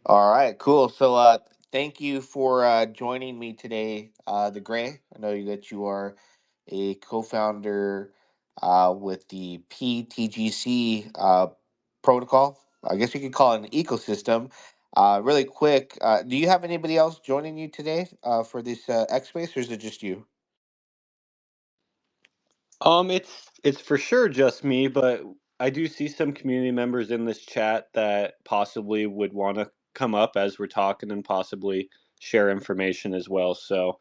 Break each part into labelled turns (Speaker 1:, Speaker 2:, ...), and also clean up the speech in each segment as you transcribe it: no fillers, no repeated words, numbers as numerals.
Speaker 1: All right, cool. So, thank you for joining me today, the Gray. I know that you are a co-founder with the pTGC protocol. I guess you could call it an ecosystem. Really quick, do you have anybody else joining you today for this X-Space, or is it just you?
Speaker 2: It's for sure just me, but I do see some community members in this chat that possibly would want to come up as we're talking and possibly share information as well. So,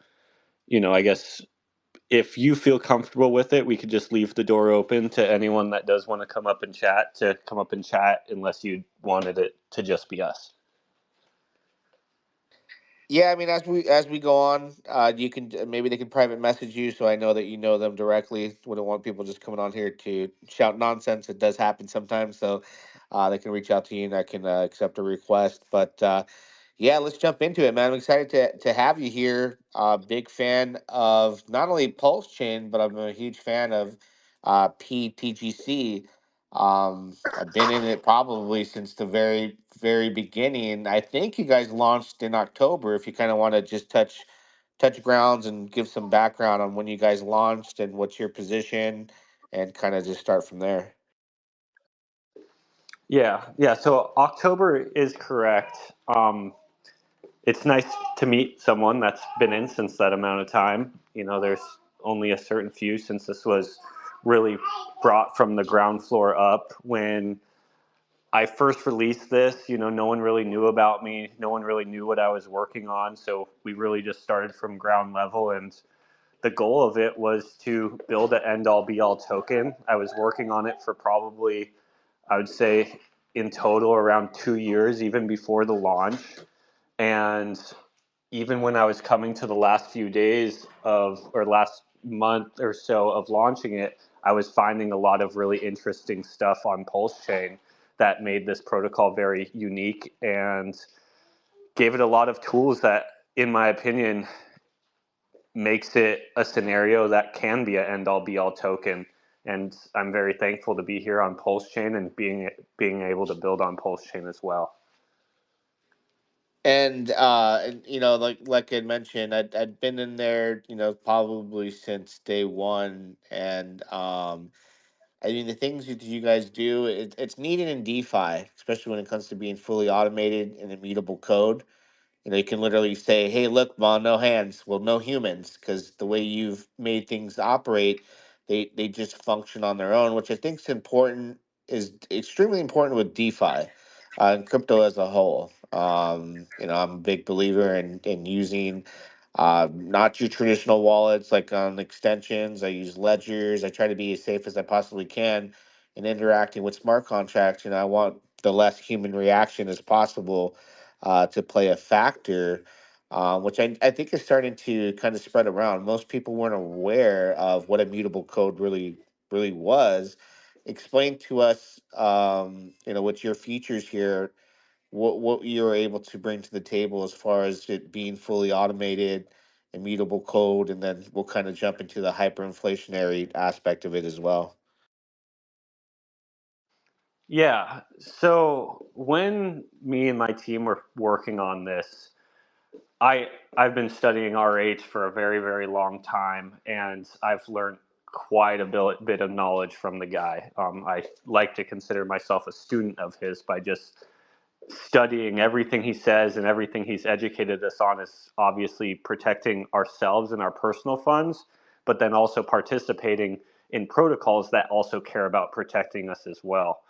Speaker 2: I guess if you feel comfortable with it, we could just leave the door open to anyone that does want to come up and chat to come up and chat, unless you wanted it to just be us.
Speaker 1: Yeah, I mean, as we go on, you can maybe they can private message you, so I know that you know them directly. Wouldn't want people just coming on here to shout nonsense. It does happen sometimes, so they can reach out to you, and I can accept a request. But yeah, let's jump into it, man. I'm excited to have you here. Big fan of not only Pulse Chain, but I'm a huge fan of pTGC. I've been in it probably since the very beginning. I think you guys launched in October. If you kind of want to just touch grounds and give some background on when you guys launched and what's your position, and kind of just start from there.
Speaker 2: Yeah. So October is correct. It's nice to meet someone that's been in since that amount of time. There's only a certain few since this was really brought from the ground floor up. When I first released this, no one really knew about me. No one really knew what I was working on. So we really just started from ground level. And the goal of it was to build an end all be all token. I was working on it for probably, I would say, in total around 2 years, even before the launch. And even when I was coming to the last few days or last month or so of launching it, I was finding a lot of really interesting stuff on Pulsechain that made this protocol very unique and gave it a lot of tools that, in my opinion, makes it a scenario that can be an end all be all token. And I'm very thankful to be here on Pulsechain and being able to build on Pulsechain as well.
Speaker 1: And like I mentioned, I'd been in there, probably since day one, and I mean, the things that you guys do, it's needed in DeFi, especially when it comes to being fully automated and immutable code. You can literally say, "Hey, look, Mon, no hands." Well, no humans, because the way you've made things operate, they just function on their own, which I think is extremely important with DeFi and crypto as a whole. I'm a big believer in using not your traditional wallets like on extensions. I use ledgers. I try to be as safe as I possibly can in interacting with smart contracts. I want the less human reaction as possible to play a factor, which I think is starting to kind of spread around. Most people weren't aware of what immutable code really was. Explain to us, with your features here, what you're able to bring to the table as far as it being fully automated, immutable code, and then we'll kind of jump into the hyperinflationary aspect of it as well.
Speaker 2: Yeah. So when me and my team were working on this, I I've been studying RH for a very, very long time, and I've learned quite a bit of knowledge from the guy. I like to consider myself a student of his by just studying everything he says, and everything he's educated us on is obviously protecting ourselves and our personal funds, but then also participating in protocols that also care about protecting us as well.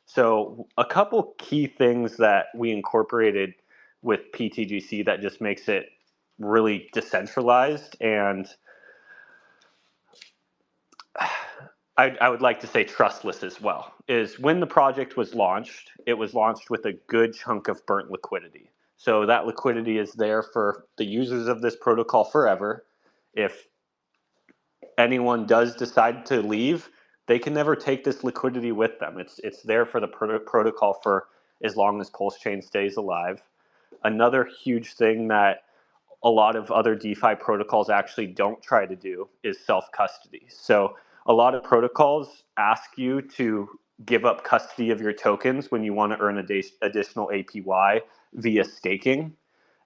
Speaker 2: So, a couple key things that we incorporated with pTGC that just makes it really decentralized and I would like to say trustless as well, is when the project was launched, it was launched with a good chunk of burnt liquidity. So that liquidity is there for the users of this protocol forever. If anyone does decide to leave, they can never take this liquidity with them. It's there for the protocol for as long as Pulse Chain stays alive. Another huge thing that a lot of other DeFi protocols actually don't try to do is self custody. So a lot of protocols ask you to give up custody of your tokens when you want to earn additional APY via staking,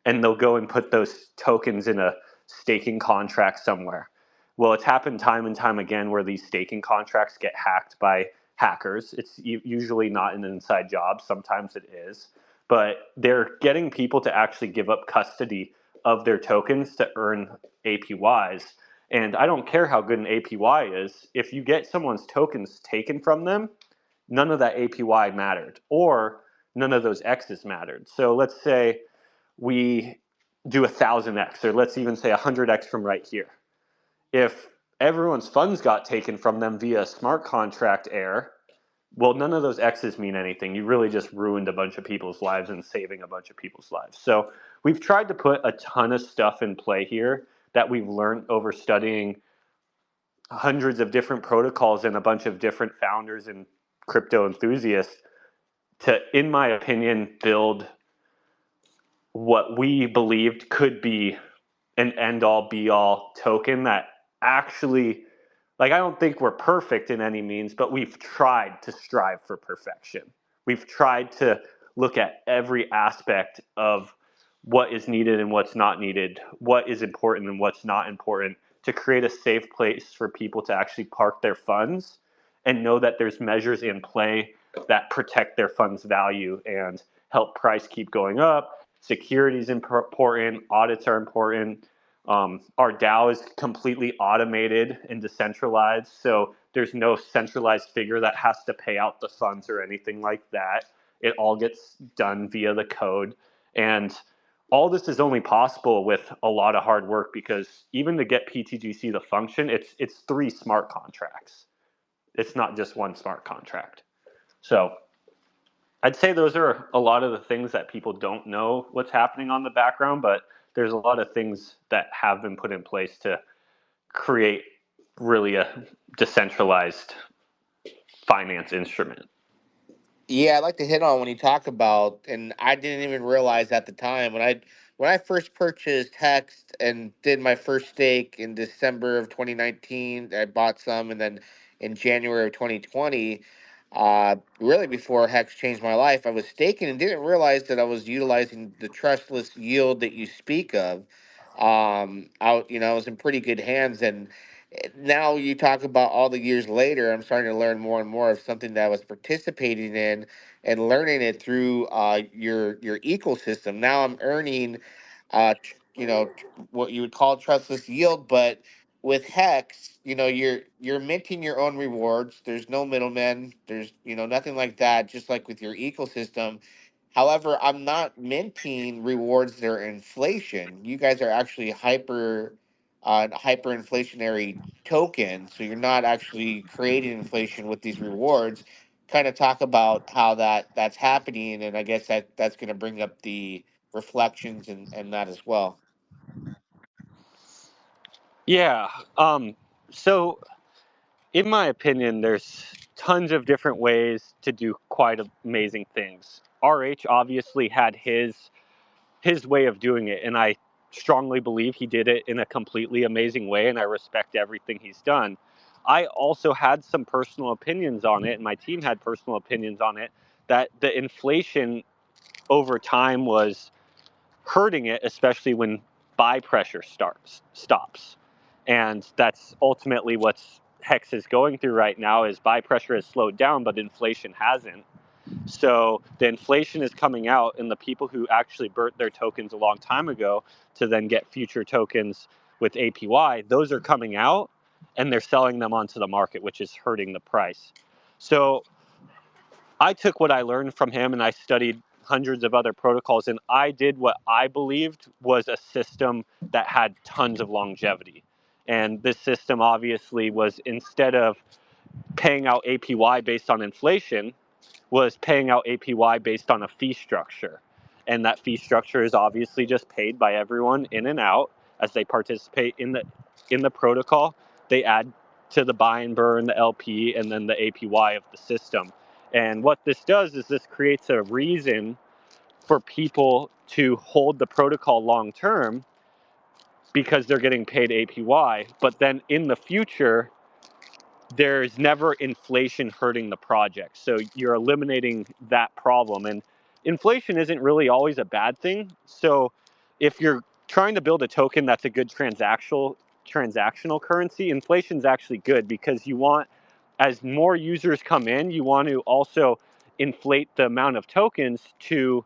Speaker 2: and they'll go and put those tokens in a staking contract somewhere. Well, it's happened time and time again where these staking contracts get hacked by hackers. It's usually not an inside job, sometimes it is, but they're getting people to actually give up custody of their tokens to earn APYs. And I don't care how good an APY is, if you get someone's tokens taken from them, none of that APY mattered, or none of those X's mattered. So let's say we do 1,000X, or let's even say 100X from right here. If everyone's funds got taken from them via smart contract error, well, none of those X's mean anything. You really just ruined a bunch of people's lives and saving a bunch of people's lives. So we've tried to put a ton of stuff in play here that we've learned over studying hundreds of different protocols and a bunch of different founders and crypto enthusiasts to, in my opinion, build what we believed could be an end-all be-all token that actually, like, I don't think we're perfect in any means, but we've tried to strive for perfection. We've tried to look at every aspect of what is needed and what's not needed, what is important and what's not important, to create a safe place for people to actually park their funds and know that there's measures in play that protect their funds value and help price keep going up. Security is important, audits are important. Our DAO is completely automated and decentralized, so there's no centralized figure that has to pay out the funds or anything like that. It all gets done via the code. And all this is only possible with a lot of hard work, because even to get pTGC to function, it's 3 smart contracts. It's not just one smart contract. So I'd say those are a lot of the things that people don't know what's happening on the background, but there's a lot of things that have been put in place to create really a decentralized finance instrument.
Speaker 1: Yeah, I'd like to hit on when you talk about, and I didn't even realize at the time when I first purchased Hex and did my first stake in December of 2019. I bought some, and then in January of 2020, really before Hex changed my life, I was staking and didn't realize that I was utilizing the trustless yield that you speak of. I was in pretty good hands, and now you talk about all the years later, I'm starting to learn more and more of something that I was participating in and learning it through your ecosystem. Now I'm earning, what you would call trustless yield, but with Hex, you're minting your own rewards. There's no middlemen. There's nothing like that. Just like with your ecosystem. However, I'm not minting rewards that are inflation. You guys are actually hyperinflationary token, so you're not actually creating inflation with these rewards. Kind of talk about how that's happening, and I guess that's going to bring up the reflections and that as well.
Speaker 2: Yeah. So, in my opinion, there's tons of different ways to do quite amazing things. RH obviously had his way of doing it, and I strongly believe he did it in a completely amazing way, and I respect everything he's done. I also had some personal opinions on it, and my team had personal opinions on it, that the inflation over time was hurting it, especially when buy pressure stops. And that's ultimately what's Hex is going through right now. Is buy pressure has slowed down, but inflation hasn't. So the inflation is coming out, and the people who actually burnt their tokens a long time ago to then get future tokens with APY, those are coming out, and they're selling them onto the market, which is hurting the price. So I took what I learned from him, and I studied hundreds of other protocols, and I did what I believed was a system that had tons of longevity. And this system obviously was, instead of paying out APY based on inflation, was paying out APY based on a fee structure. And that fee structure is obviously just paid by everyone in and out as they participate in the protocol. They add to the buy and burn, the LP, and then the APY of the system. And what this does is this creates a reason for people to hold the protocol long term because they're getting paid APY. But then in the future, there's never inflation hurting the project. So you're eliminating that problem. And inflation isn't really always a bad thing. So if you're trying to build a token that's a good transactional currency, inflation is actually good, because you want, as more users come in, you want to also inflate the amount of tokens to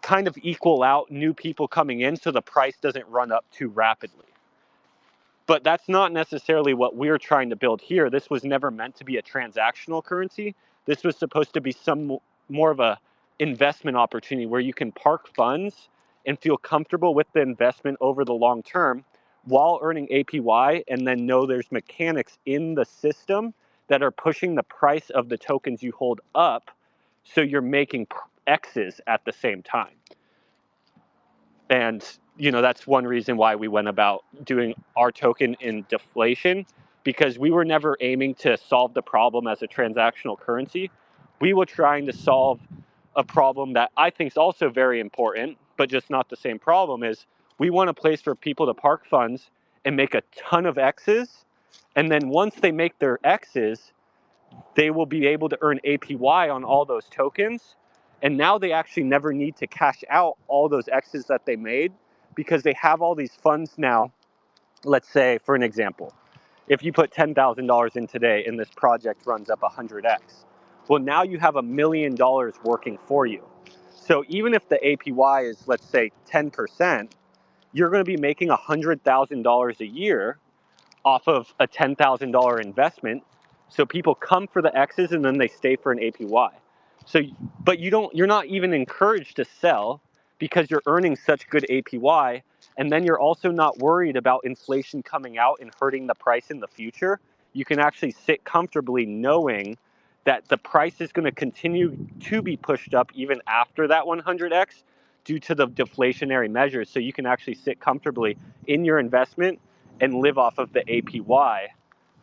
Speaker 2: kind of equal out new people coming in so the price doesn't run up too rapidly. But that's not necessarily what we're trying to build here. This was never meant to be a transactional currency. This was supposed to be some more of a investment opportunity where you can park funds and feel comfortable with the investment over the long term while earning APY, and then know there's mechanics in the system that are pushing the price of the tokens you hold up, so you're making X's at the same time. And that's one reason why we went about doing our token in deflation, because we were never aiming to solve the problem as a transactional currency. We were trying to solve a problem that I think is also very important, but just not the same problem. Is we want a place for people to park funds and make a ton of X's, and then once they make their X's, they will be able to earn APY on all those tokens. And now they actually never need to cash out all those X's that they made, because they have all these funds now. Let's say, for an example, if you put $10,000 in today and this project runs up 100X, well, now you have $1 million working for you. So even if the APY is, let's say, 10%, you're going to be making $100,000 a year off of a $10,000 investment. So people come for the X's and then they stay for an APY. So, but you're not even encouraged to sell, because you're earning such good APY. And then you're also not worried about inflation coming out and hurting the price in the future. You can actually sit comfortably knowing that the price is going to continue to be pushed up even after that 100X due to the deflationary measures. So you can actually sit comfortably in your investment and live off of the APY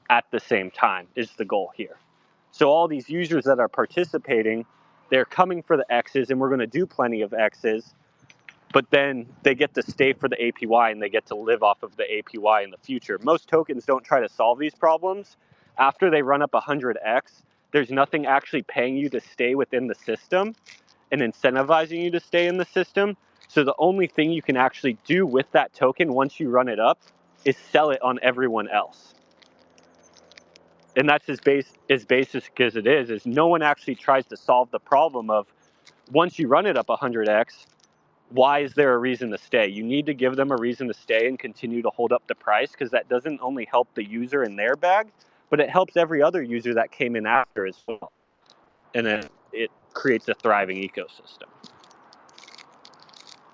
Speaker 2: at the same time is the goal here. So all these users that are participating, they're coming for the X's, and we're going to do plenty of X's, but then they get to stay for the APY and they get to live off of the APY in the future. Most tokens don't try to solve these problems. After they run up 100X, there's nothing actually paying you to stay within the system and incentivizing you to stay in the system. So the only thing you can actually do with that token once you run it up is sell it on everyone else. And that's as basic as it is no one actually tries to solve the problem of, once you run it up 100X, why is there a reason to stay? You need to give them a reason to stay and continue to hold up the price, because that doesn't only help the user in their bag, but it helps every other user that came in after as well. And then it creates a thriving ecosystem.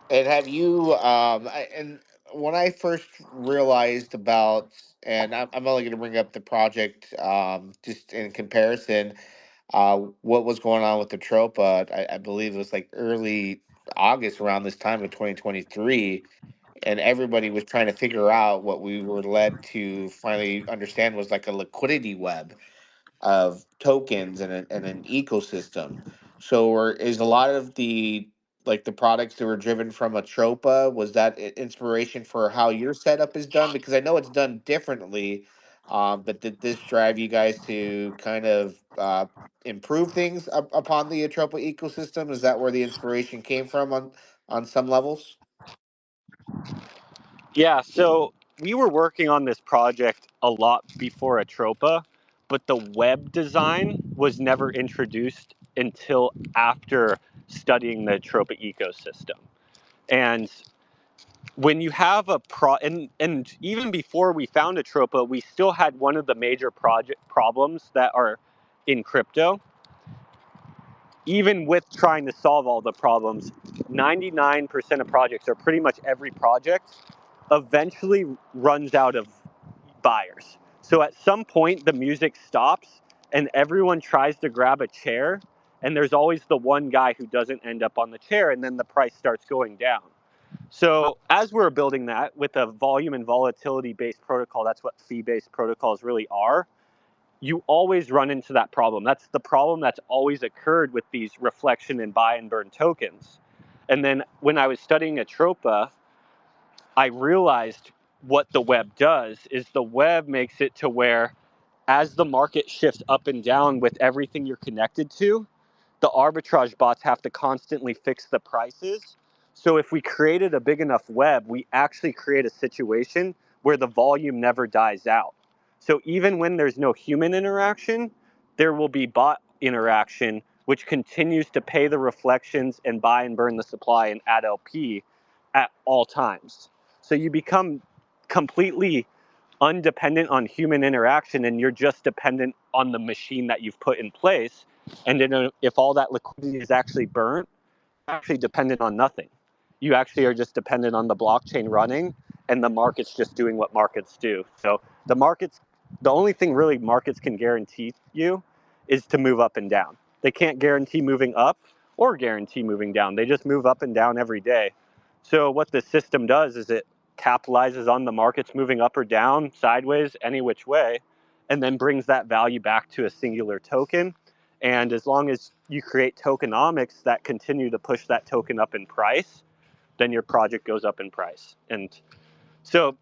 Speaker 1: And have you and when I first realized about, and I'm only going to bring up the project just in comparison, what was going on with the Tropa. I believe it was like early August around this time of 2023, and everybody was trying to figure out what we were led to finally understand was like a liquidity web of tokens and an ecosystem. So, is a lot of the, like, the products that were driven from Atropa, was that inspiration for how your setup is done? Because I know it's done differently, but did this drive you guys to kind of improve things upon the Atropa ecosystem? Is that where the inspiration came from on some levels?
Speaker 2: Yeah, so we were working on this project a lot before Atropa, but the web design was never introduced until after studying the Atropa ecosystem. And when you have and even before we found Atropa, we still had one of the major project problems that are in crypto. Even with trying to solve all the problems, 99% of projects, or pretty much every project, eventually runs out of buyers. So at some point, the music stops and everyone tries to grab a chair, and there's always the one guy who doesn't end up on the chair, and then the price starts going down. So as we're building that with a volume and volatility based protocol, that's what fee based protocols really are. You always run into that problem. That's the problem that's always occurred with these reflection and buy and burn tokens. And then when I was studying Atropa, I realized what the web does is the web makes it to where as the market shifts up and down with everything you're connected to, the arbitrage bots have to constantly fix the prices. So if we created a big enough web, we actually create a situation where the volume never dies out. So even when there's no human interaction, there will be bot interaction, which continues to pay the reflections and buy and burn the supply and add LP at all times. So you become completely undependent on human interaction, and you're just dependent on the machine that you've put in place. And then if all that liquidity is actually burnt, you're actually dependent on nothing. You actually are just dependent on the blockchain running, and the market's just doing what markets do. So the only thing really markets can guarantee you is to move up and down. They can't guarantee moving up or guarantee moving down. They just move up and down every day. So what the system does is it capitalizes on the markets moving up or down, sideways, any which way, and then brings that value back to a singular token. And as long as you create tokenomics that continue to push that token up in price, then your project goes up in price. And so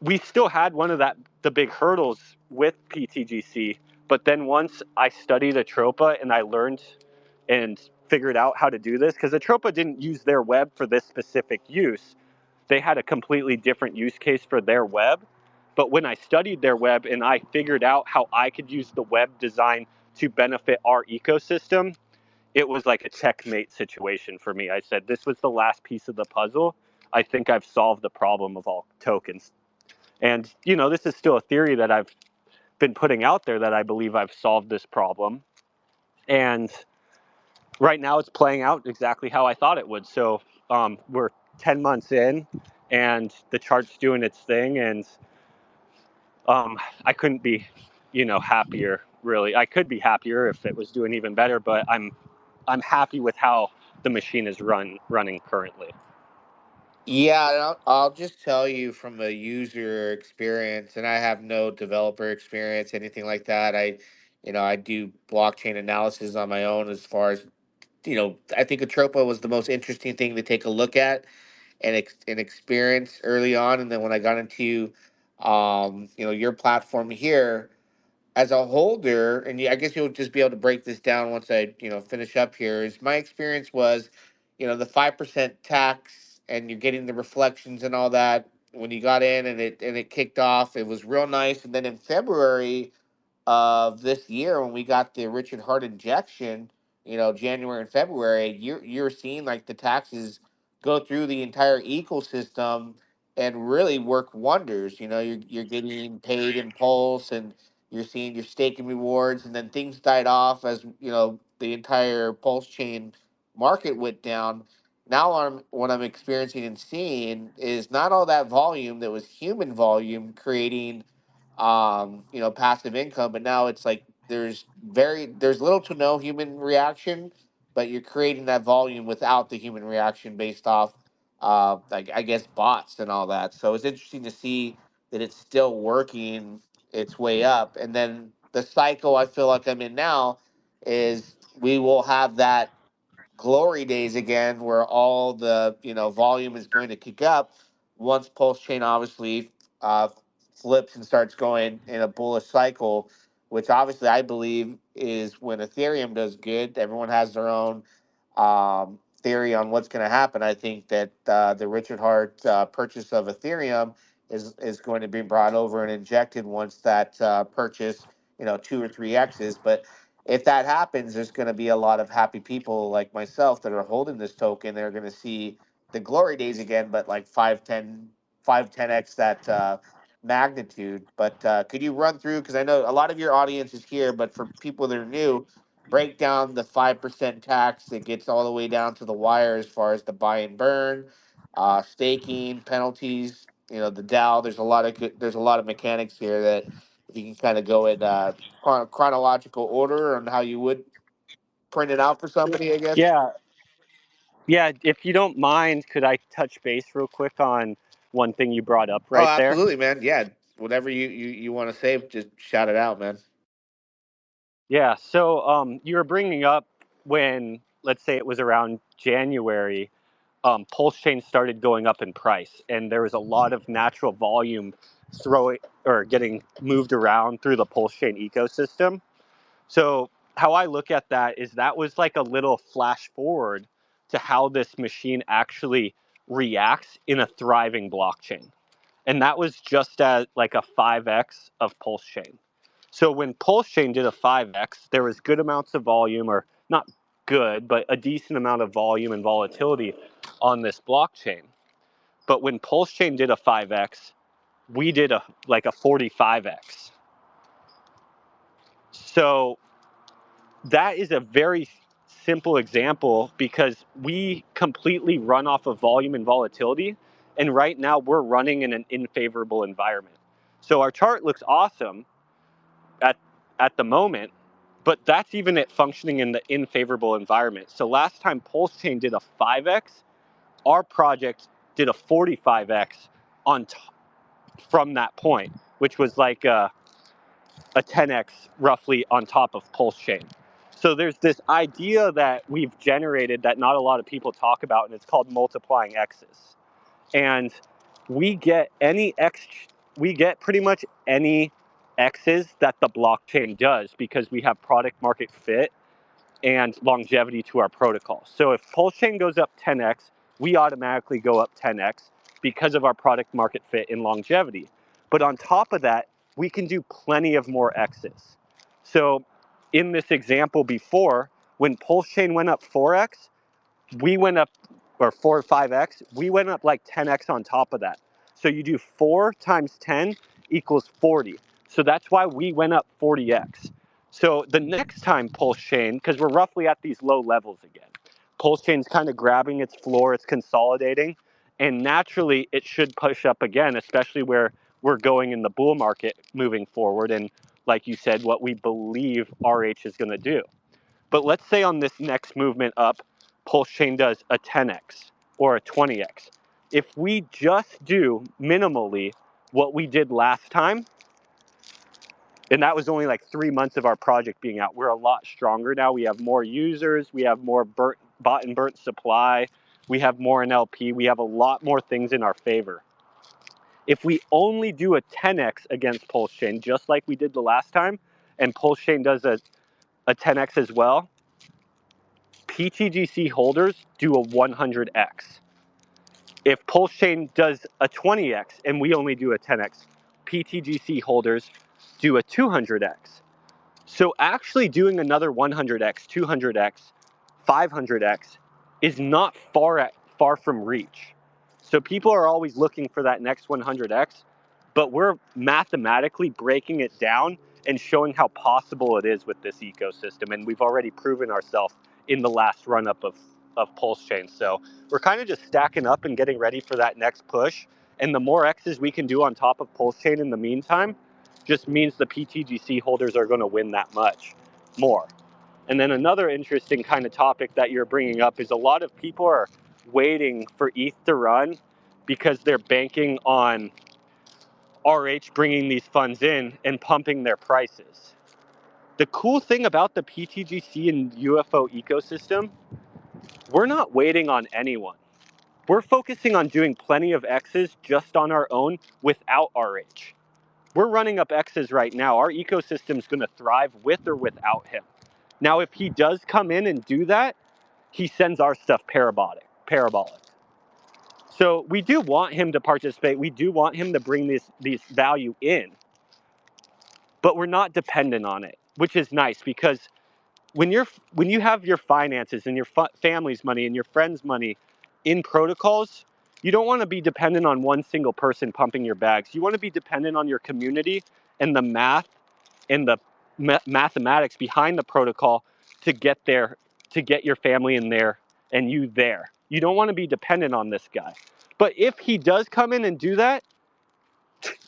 Speaker 2: we still had the big hurdles with pTGC, but then once I studied Atropa and I learned and figured out how to do this, because Atropa didn't use their web for this specific use. They had a completely different use case for their web. But when I studied their web and I figured out how I could use the web design to benefit our ecosystem, it was like a checkmate situation for me. I said, this was the last piece of the puzzle. I think I've solved the problem of all tokens. And, this is still a theory that I've been putting out there, that I believe I've solved this problem. And right now it's playing out exactly how I thought it would. So we're 10 months in and the chart's doing its thing. And I couldn't be, happier, really. I could be happier if it was doing even better, but I'm happy with how the machine is running currently.
Speaker 1: Yeah, and I'll just tell you from a user experience, and I have no developer experience, anything like that. I do blockchain analysis on my own as far as, I think Atropa was the most interesting thing to take a look at and experience early on. And then when I got into, your platform here, as a holder, and I guess you'll just be able to break this down once I, finish up here. Is my experience was, the 5% tax, and you're getting the reflections and all that. When you got in and it kicked off, it was real nice. And then in February of this year, when we got the Richard Hart injection, January and February, you're seeing like the taxes go through the entire ecosystem and really work wonders. You're getting paid in Pulse, and you're seeing your staking rewards, and then things died off as the entire Pulse chain market went down. Now what I'm experiencing and seeing is not all that volume that was human volume creating passive income, but now it's like there's little to no human reaction, but you're creating that volume without the human reaction based off like, I guess, bots and all that. So it's interesting to see that it's still working its way up. And then the cycle I feel like I'm in now is we will have that glory days again, where all the volume is going to kick up once Pulse Chain obviously uh, flips and starts going in a bullish cycle, which obviously I believe is when Ethereum does good. Everyone has their own theory on what's going to happen. I think that the Richard Hart purchase of Ethereum is going to be brought over and injected once that purchase, 2 or 3 X's. But if that happens, there's going to be a lot of happy people like myself that are holding this token. They're going to see the glory days again, but like 5, 10x that magnitude. But could you run through, because I know a lot of your audience is here, but for people that are new, break down the 5% tax that gets all the way down to the wire as far as the buy and burn, staking, penalties, the DAO. There's a lot of mechanics here that if you can kind of go in chronological order on how you would print it out for somebody, I guess.
Speaker 2: Yeah, yeah. If you don't mind, could I touch base real quick on one thing you brought up
Speaker 1: Oh,
Speaker 2: right there?
Speaker 1: absolutely, man. Yeah, whatever you want to say, just shout it out, man.
Speaker 2: Yeah. So you were bringing up when, let's say it was around January, Pulse Chain started going up in price, and there was a lot of natural volume throwing or getting moved around through the Pulsechain ecosystem. So how I look at that is that was like a little flash forward to how this machine actually reacts in a thriving blockchain. And that was just at like a 5x of Pulsechain. So when Pulsechain did a 5x, there was good amounts of volume, or not good, but a decent amount of volume and volatility on this blockchain. But when Pulsechain did a 5x, we did a 45x. So that is a very simple example because we completely run off of volume and volatility. And right now we're running in an unfavorable environment. So our chart looks awesome at, at the moment, but that's even it functioning in the unfavorable environment. So last time Pulsechain did a 5x, our project did a 45x on from that point, which was like a 10x roughly on top of Pulsechain. So there's this idea that we've generated that not a lot of people talk about, and it's called multiplying x's. And we get any x, we get pretty much any x's that the blockchain does because we have product market fit and longevity to our protocol. So if Pulsechain goes up 10x, we automatically go up 10x because of our product market fit and longevity. But on top of that, we can do plenty of more x's. So in this example before, when Pulsechain went up 4x, we went up, or 4 or 5x, we went up like 10x on top of that. So you do 4 times 10 equals 40. So that's why we went up 40x. So the next time Pulsechain, because we're roughly at these low levels again, Pulsechain's kind of grabbing its floor, it's consolidating, and naturally it should push up again, especially where we're going in the bull market moving forward. And like you said, what we believe RH is going to do. But let's say on this next movement up, Pulsechain does a 10x or a 20x. If we just do minimally what we did last time, and that was only like 3 months of our project being out, we're a lot stronger now. We have more users, we have more bought and burnt supply, we have more NLP, we have a lot more things in our favor. If we only do a 10x against Pulsechain, just like we did the last time, and Pulsechain does a 10x as well, pTGC holders do a 100x. If Pulsechain does a 20x and we only do a 10x, pTGC holders do a 200x. So actually doing another 100x, 200x, 500x is not far from reach. So people are always looking for that next 100x, but we're mathematically breaking it down and showing how possible it is with this ecosystem. And we've already proven ourselves in the last run up of Pulsechain. So we're kind of just stacking up and getting ready for that next push. And the more X's we can do on top of Pulsechain in the meantime, just means the pTGC holders are going to win that much more. And then another interesting kind of topic that you're bringing up is a lot of people are waiting for ETH to run because they're banking on RH bringing these funds in and pumping their prices. The cool thing about the pTGC and UFO ecosystem, we're not waiting on anyone. We're focusing on doing plenty of X's just on our own without RH. We're running up X's right now. Our ecosystem's going to thrive with or without him. Now, if he does come in and do that, he sends our stuff parabolic. So we do want him to participate. We do want him to bring these value in, but we're not dependent on it, which is nice because when you have your finances and your family's money and your friends' money in protocols, you don't want to be dependent on one single person pumping your bags. You want to be dependent on your community and the math and the mathematics behind the protocol to get there, to get your family in there and you there. You don't want to be dependent on this guy. But if he does come in and do that,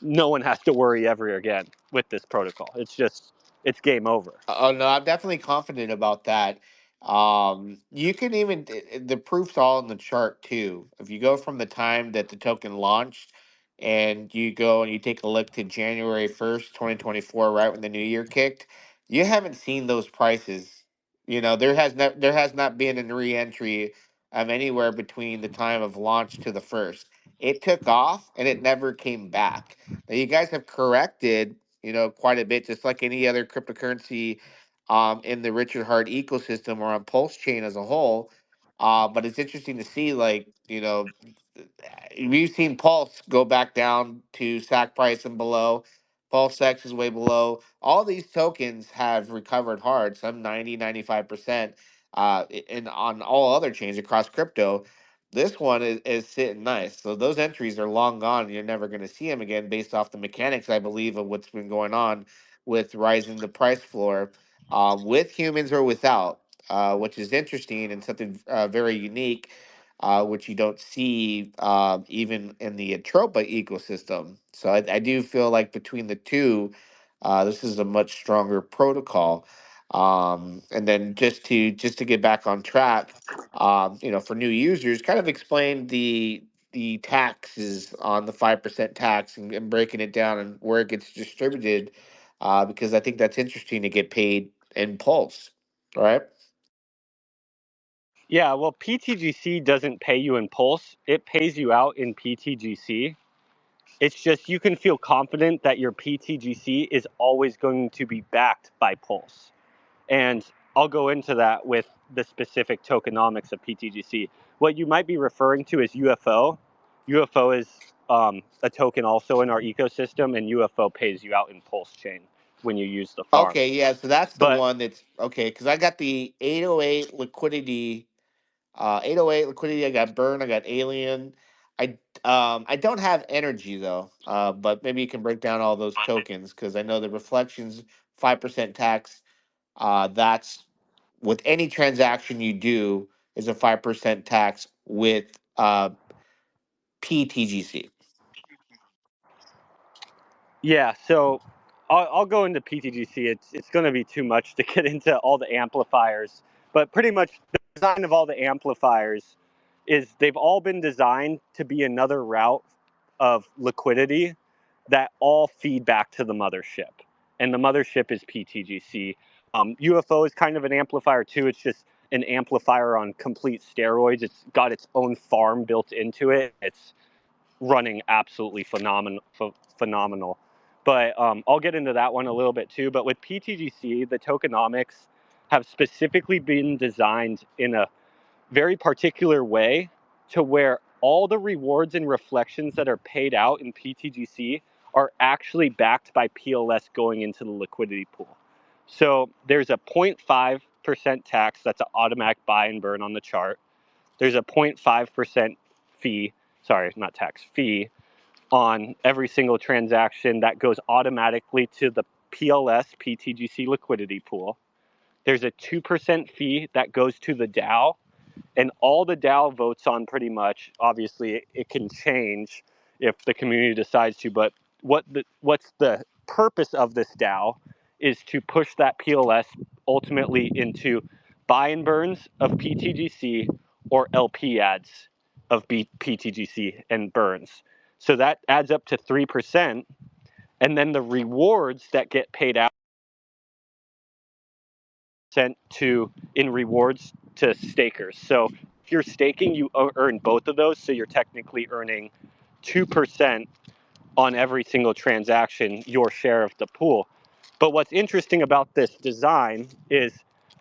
Speaker 2: no one has to worry ever again with this protocol. It's game over.
Speaker 1: Oh no, I'm definitely confident about that. You can even the proof's all in the chart too. If you go from the time that the token launched, and you go and you take a look to January 1st, 2024, right when the new year kicked, you haven't seen those prices. There has not been a re-entry of anywhere between the time of launch to the first. It took off and it never came back. Now you guys have corrected, quite a bit, just like any other cryptocurrency in the Richard Hart ecosystem or on Pulse Chain as a whole. But it's interesting to see, like, we've seen Pulse go back down to sack price and below. Pulse X is way below. All these tokens have recovered hard, some 90, 95%. And on all other chains across crypto, this one is sitting nice. So those entries are long gone. And you're never going to see them again based off the mechanics, I believe, of what's been going on with rising the price floor, with humans or without, which is interesting and something very unique, which you don't see even in the Atropa ecosystem. So I do feel like between the two, this is a much stronger protocol. And then just to get back on track, for new users, kind of explain the taxes on the 5% tax, and breaking it down and where it gets distributed, because I think that's interesting to get paid in Pulse, right?
Speaker 2: Yeah, well, PTGC doesn't pay you in Pulse. It pays you out in PTGC. It's just you can feel confident that your PTGC is always going to be backed by Pulse. And I'll go into that with the specific tokenomics of PTGC. What you might be referring to is UFO. UFO is a token also in our ecosystem, and UFO pays you out in Pulse Chain when you use the farm.
Speaker 1: Okay, yeah, so that's the
Speaker 2: But
Speaker 1: one that's okay, because I got the 808 liquidity. 808 liquidity. I got burn. I got alien. I don't have energy though. But maybe you can break down all those tokens, because I know the reflections 5% tax. That's with any transaction you do is a 5% tax with PTGC.
Speaker 2: yeah, so I'll go into PTGC. It's going to be too much to get into all the amplifiers, but pretty much the design of all the amplifiers is they've all been designed to be another route of liquidity that all feed back to the mothership, and the mothership is PTGC. UFO is kind of an amplifier too. It's just an amplifier on complete steroids. It's got its own farm built into it. It's running absolutely phenomenal. But I'll get into that one a little bit too. But with PTGC, the tokenomics have specifically been designed in a very particular way to where all the rewards and reflections that are paid out in PTGC are actually backed by PLS going into the liquidity pool. So there's a 0.5% tax that's an automatic buy and burn on the chart. There's a 0.5% fee, sorry, not tax, fee on every single transaction that goes automatically to the PLS PTGC liquidity pool. There's a 2% fee that goes to the DAO, and all the DAO votes on pretty much, obviously it can change if the community decides to, but what's the purpose of this DAO is to push that PLS ultimately into buy and burns of PTGC or LP ads of PTGC and burns. So that adds up to 3%. And then the rewards that get paid out sent to in rewards to stakers. So if you're staking, you earn both of those. So you're technically earning 2% on every single transaction, your share of the pool. But what's interesting about this design is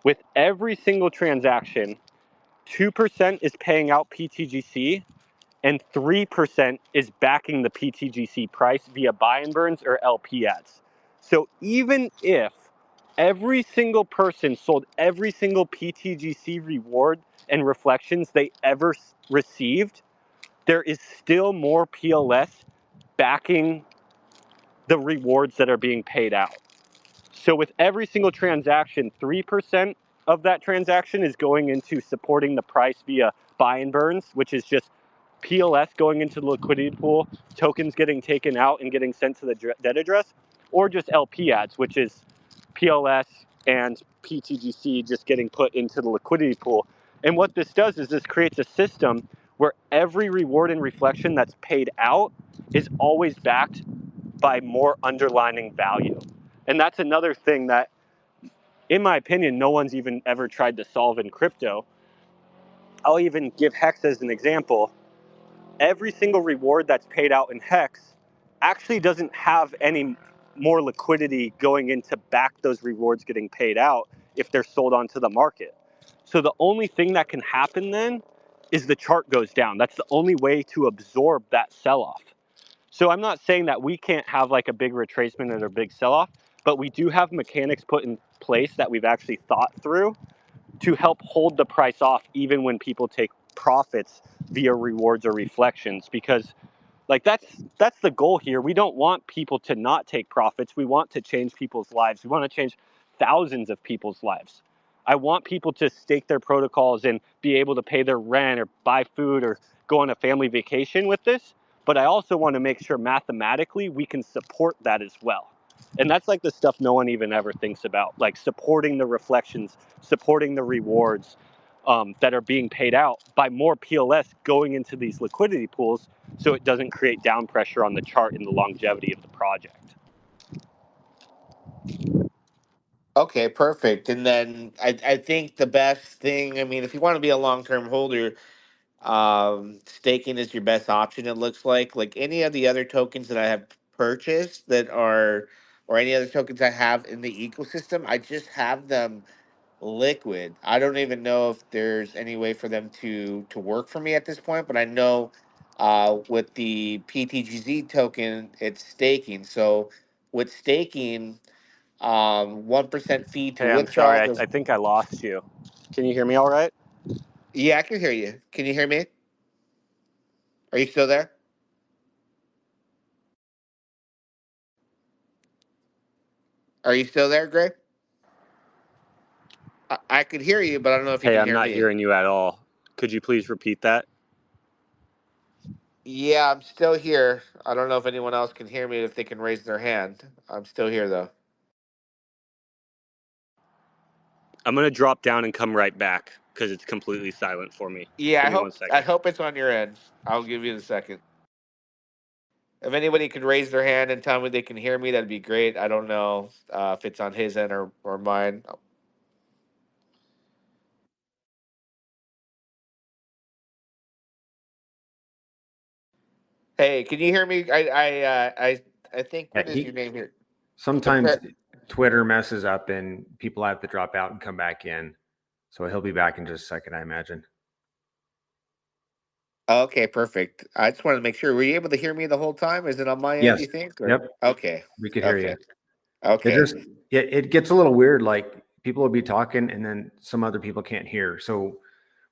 Speaker 2: with every single transaction, 2% is paying out PTGC and 3% is backing the PTGC price via buy and burns or LP ads. So even if every single person sold every single PTGC reward and reflections they ever received, there is still more PLS backing the rewards that are being paid out. So with every single transaction, 3% of that transaction is going into supporting the price via buy and burns, which is just PLS going into the liquidity pool, tokens getting taken out and getting sent to the debt address, or just LP ads, which is PLS and PTGC just getting put into the liquidity pool. And what this does is this creates a system where every reward and reflection that's paid out is always backed by more underlining value. And that's another thing that, in my opinion, no one's even ever tried to solve in crypto. I'll even give Hex as an example. Every single reward that's paid out in Hex actually doesn't have any more liquidity going in to back those rewards getting paid out if they're sold onto the market. So the only thing that can happen then is the chart goes down. That's the only way to absorb that sell-off. So I'm not saying that we can't have like a big retracement or a big sell-off, but we do have mechanics put in place that we've actually thought through to help hold the price off even when people take profits via rewards or reflections, because like that's the goal here. We don't want people to not take profits. We want to change people's lives. We want to change thousands of people's lives. I want people to stake their protocols and be able to pay their rent or buy food or go on a family vacation with this. But I also want to make sure mathematically we can support that as well. And that's like the stuff no one even ever thinks about, like supporting the reflections, supporting the rewards that are being paid out by more PLS going into these liquidity pools, so it doesn't create down pressure on the chart and the longevity of the project.
Speaker 1: Okay, perfect. And then I think the best thing, I mean, if you want to be a long term holder, staking is your best option. It looks like any of the other tokens that I have purchased that are, or any other tokens I have in the ecosystem, I just have them liquid. I don't even know if there's any way for them to work for me at this point, but I know with the pTGC token, it's staking. So with staking, 1% fee to
Speaker 2: Hey, I'm
Speaker 1: withdraw.
Speaker 2: sorry. I think I lost you. Can you hear me all right?
Speaker 1: Yeah, I can hear you. Can you hear me? Are you still there? Are you still there, Greg? I could hear you, but I don't know if you
Speaker 2: Hey,
Speaker 1: can
Speaker 2: I'm
Speaker 1: hear
Speaker 2: not
Speaker 1: me.
Speaker 2: hearing you at all. Could you please repeat that?
Speaker 1: Yeah, I'm still here. I don't know if anyone else can hear me, if they can raise their hand. I'm still here, though.
Speaker 2: I'm going to drop down and come right back because it's completely silent for me.
Speaker 1: Yeah,
Speaker 2: Give me 1 second.
Speaker 1: I hope it's on your end. I'll give you the second. If anybody could raise their hand and tell me they can hear me, that'd be great. I don't know if it's on his end or mine. Hey, can you hear me? I think,
Speaker 3: Yeah,
Speaker 1: what is your name here?
Speaker 3: sometimes Twitter messes up and people have to drop out and come back in. So he'll be back in just a second, I imagine.
Speaker 1: Okay, perfect. I just wanted to make sure. Were you able to hear me the whole time? Is it on my end,
Speaker 3: Yes.
Speaker 1: you think? Or
Speaker 3: Yep.
Speaker 1: okay.
Speaker 3: We could hear
Speaker 1: Okay.
Speaker 3: you. It
Speaker 1: Okay.
Speaker 3: just it gets a little weird. Like people will be talking and then some other people can't hear. So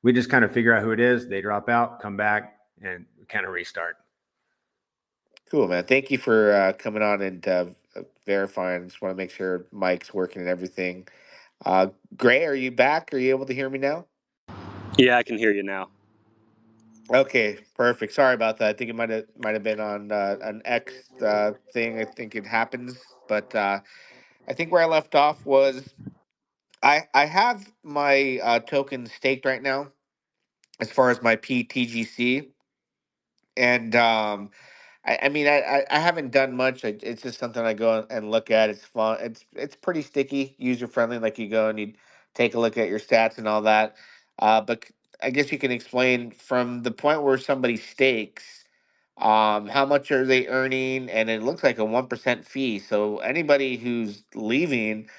Speaker 3: we just kind of figure out who it is. They drop out, come back, and kind of restart.
Speaker 1: Cool, man. Thank you for coming on and verifying. Just want to make sure Mike's working and everything. Gray, are you back? Are you able to hear me now?
Speaker 2: Yeah, I can hear you now.
Speaker 1: Okay, perfect. Sorry about that. I think it might have been on an X thing. I think it happens, but I think where I left off was I have my token staked right now as far as my pTGC, and I mean, I haven't done much. It's just something I go and look at. It's fun. It's pretty sticky, user friendly. Like you go and you take a look at your stats and all that. But I guess you can explain from the point where somebody stakes, how much are they earning, and it looks like a 1% fee. So anybody who's leaving,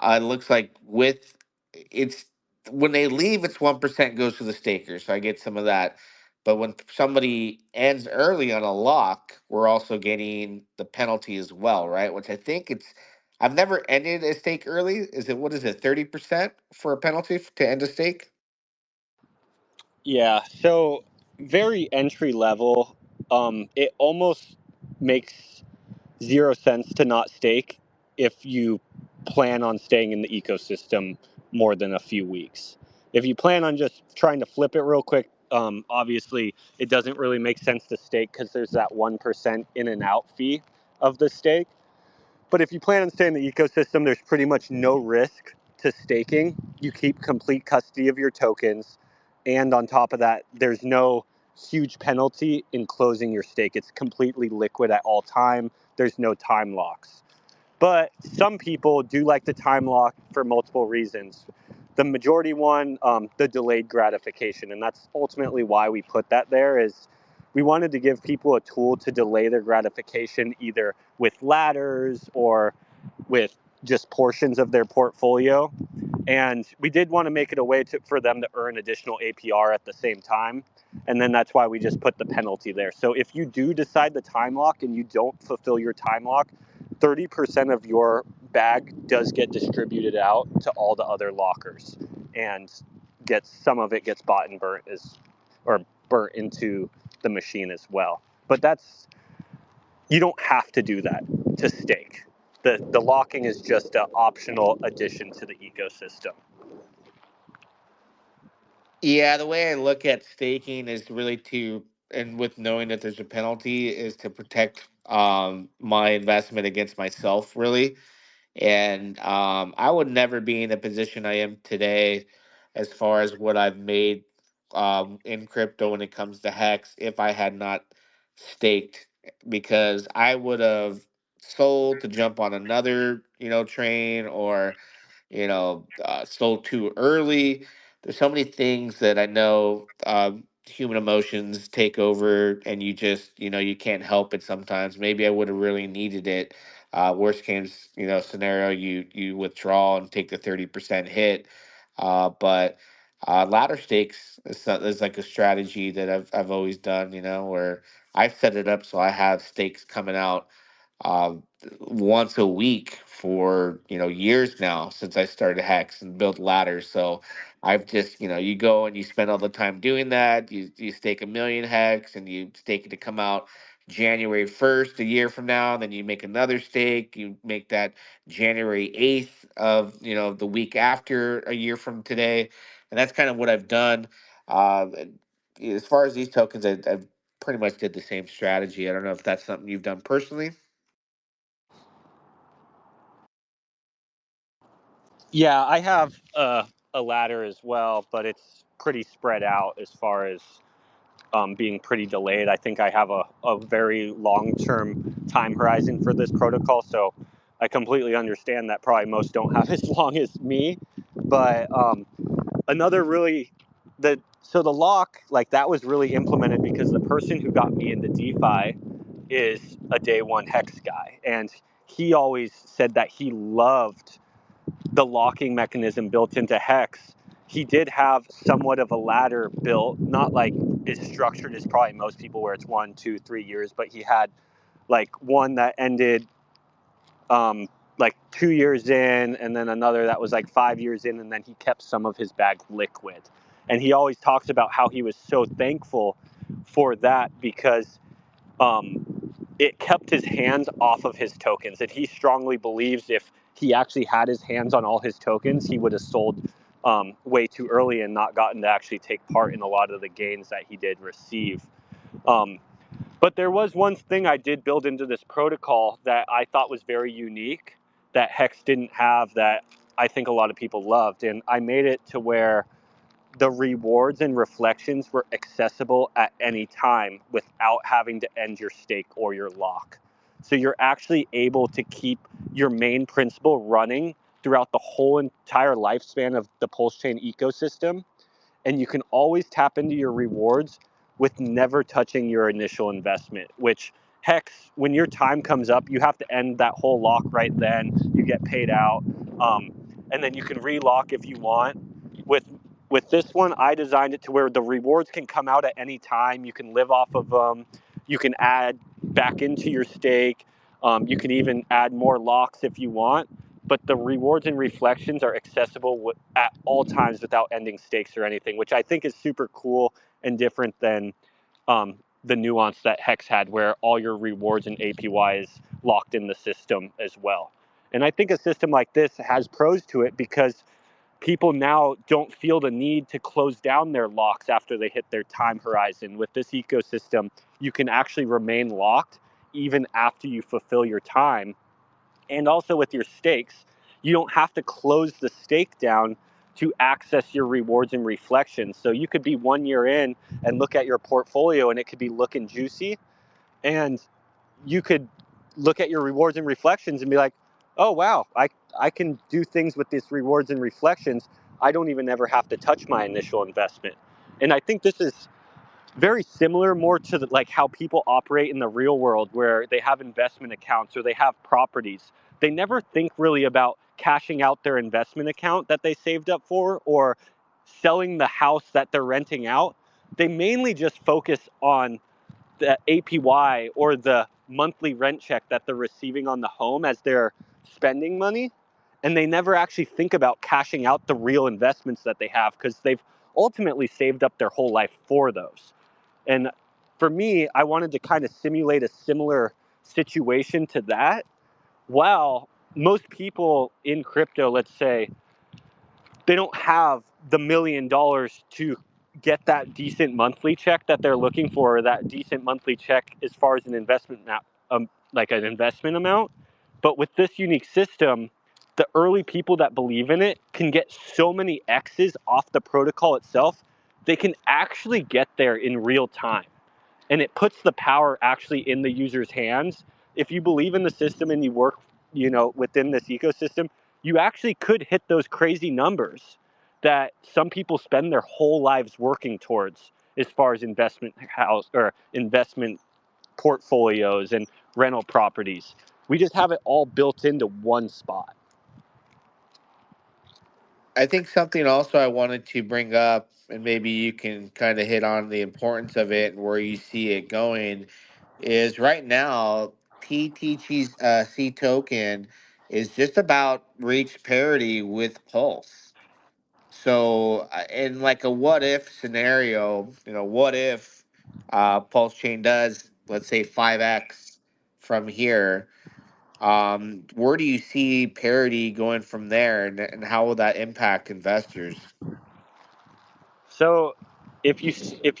Speaker 1: it looks like with it's when they leave, it's 1% goes to the staker. So I get some of that. But when somebody ends early on a lock, we're also getting the penalty as well, right? Which I think I've never ended a stake early. Is it, what is it, 30% for a penalty to end a stake?
Speaker 2: Yeah, so very entry level. It almost makes zero sense to not stake if you plan on staying in the ecosystem more than a few weeks. If you plan on just trying to flip it real quick, obviously it doesn't really make sense to stake because there's that 1% in and out fee of the stake. But if you plan on staying in the ecosystem, there's pretty much no risk to staking. You keep complete custody of your tokens. And on top of that, there's no huge penalty in closing your stake. It's completely liquid at all time. There's no time locks. But some people do like to time lock for multiple reasons. the majority one, the delayed gratification. And that's ultimately why we put that there, is we wanted to give people a tool to delay their gratification either with ladders or with just portions of their portfolio. And we did want to make it a way for them to earn additional APR at the same time. And then that's why we just put the penalty there. So if you do decide the time lock and you don't fulfill your time lock, 30% of your bag does get distributed out to all the other lockers, and some of it gets bought and burnt into the machine as well. But you don't have to do that to stake. The locking is just an optional addition to the ecosystem.
Speaker 1: Yeah, the way I look at staking is really and with knowing that there's a penalty, is to protect my investment against myself, really. And I would never be in the position I am today as far as what I've made in crypto when it comes to Hex if I had not staked, because I would have sold to jump on another, train, or sold too early. There's so many things that I know human emotions take over, and you just, you can't help it sometimes. Maybe I would have really needed it. Worst case, scenario, you withdraw and take the 30% hit. But ladder stakes is like a strategy that I've always done, where I've set it up so I have stakes coming out uh, once a week for years now, since I started Hex and built ladders. So I've just, you go and you spend all the time doing that. You stake 1 million Hex and you stake it to come out January 1st a year from now. Then you make another stake. You make that January 8th of the week after a year from today, and that's kind of what I've done. And as far as these tokens, I've pretty much did the same strategy. I don't know if that's something you've done personally.
Speaker 2: Yeah, I have a ladder as well, but it's pretty spread out as far as being pretty delayed. I think I have a very long-term time horizon for this protocol, so I completely understand that probably most don't have as long as me. But another really, so the lock, like, that was really implemented because the person who got me into DeFi is a day one Hex guy, and he always said that he loved the locking mechanism built into Hex. He did have somewhat of a ladder built, not like as structured as probably most people, where it's 1, 2, 3 years, but he had like one that ended like 2 years in, and then another that was like 5 years in, and then he kept some of his bag liquid. And he always talks about how he was so thankful for that because um, it kept his hands off of his tokens. And he strongly believes if he actually had his hands on all his tokens, he would have sold way too early and not gotten to actually take part in a lot of the gains that he did receive. Um, but there was one thing I did build into this protocol that I thought was very unique that Hex didn't have, that I think a lot of people loved. And I made it to where the rewards and reflections were accessible at any time without having to end your stake or your lock. So you're actually able to keep your main principal running throughout the whole entire lifespan of the Pulsechain ecosystem. And you can always tap into your rewards with never touching your initial investment, which Hex, when your time comes up, you have to end that whole lock right then. You get paid out. And then you can relock if you want. With this one, I designed it to where the rewards can come out at any time. You can live off of them. You can add back into your stake. You can even add more locks if you want. But the rewards and reflections are accessible at all times without ending stakes or anything, which I think is super cool and different than the nuance that Hex had, where all your rewards and APY is locked in the system as well. And I think a system like this has pros to it because people now don't feel the need to close down their locks after they hit their time horizon. With this ecosystem, you can actually remain locked even after you fulfill your time. And also with your stakes, you don't have to close the stake down to access your rewards and reflections. So you could be 1 year in and look at your portfolio and it could be looking juicy. And you could look at your rewards and reflections and be like, oh, wow, I can do things with these rewards and reflections. I don't even ever have to touch my initial investment. And I think this is very similar more to like how people operate in the real world, where they have investment accounts or they have properties. They never think really about cashing out their investment account that they saved up for or selling the house that they're renting out. They mainly just focus on the APY or the monthly rent check that they're receiving on the home as they're spending money. And they never actually think about cashing out the real investments that they have because they've ultimately saved up their whole life for those. And for me, I wanted to kind of simulate a similar situation to that. While most people in crypto, let's say, they don't have the $1 million to get that decent monthly check that they're looking for, or that decent monthly check as far as an investment, like an investment amount. But with this unique system, the early people that believe in it can get so many X's off the protocol itself, they can actually get there in real time. And it puts the power actually in the user's hands. If you believe in the system and you work, within this ecosystem, you actually could hit those crazy numbers that some people spend their whole lives working towards as far as investment house or investment portfolios and rental properties. We just have it all built into one spot.
Speaker 1: I think something also I wanted to bring up, and maybe you can kind of hit on the importance of it and where you see it going, is right now pTGC token is just about reach parity with Pulse. So, in like a what if scenario, what if Pulse Chain does, let's say, 5x from here? Where do you see parity going from there, and how will that impact investors?
Speaker 2: So if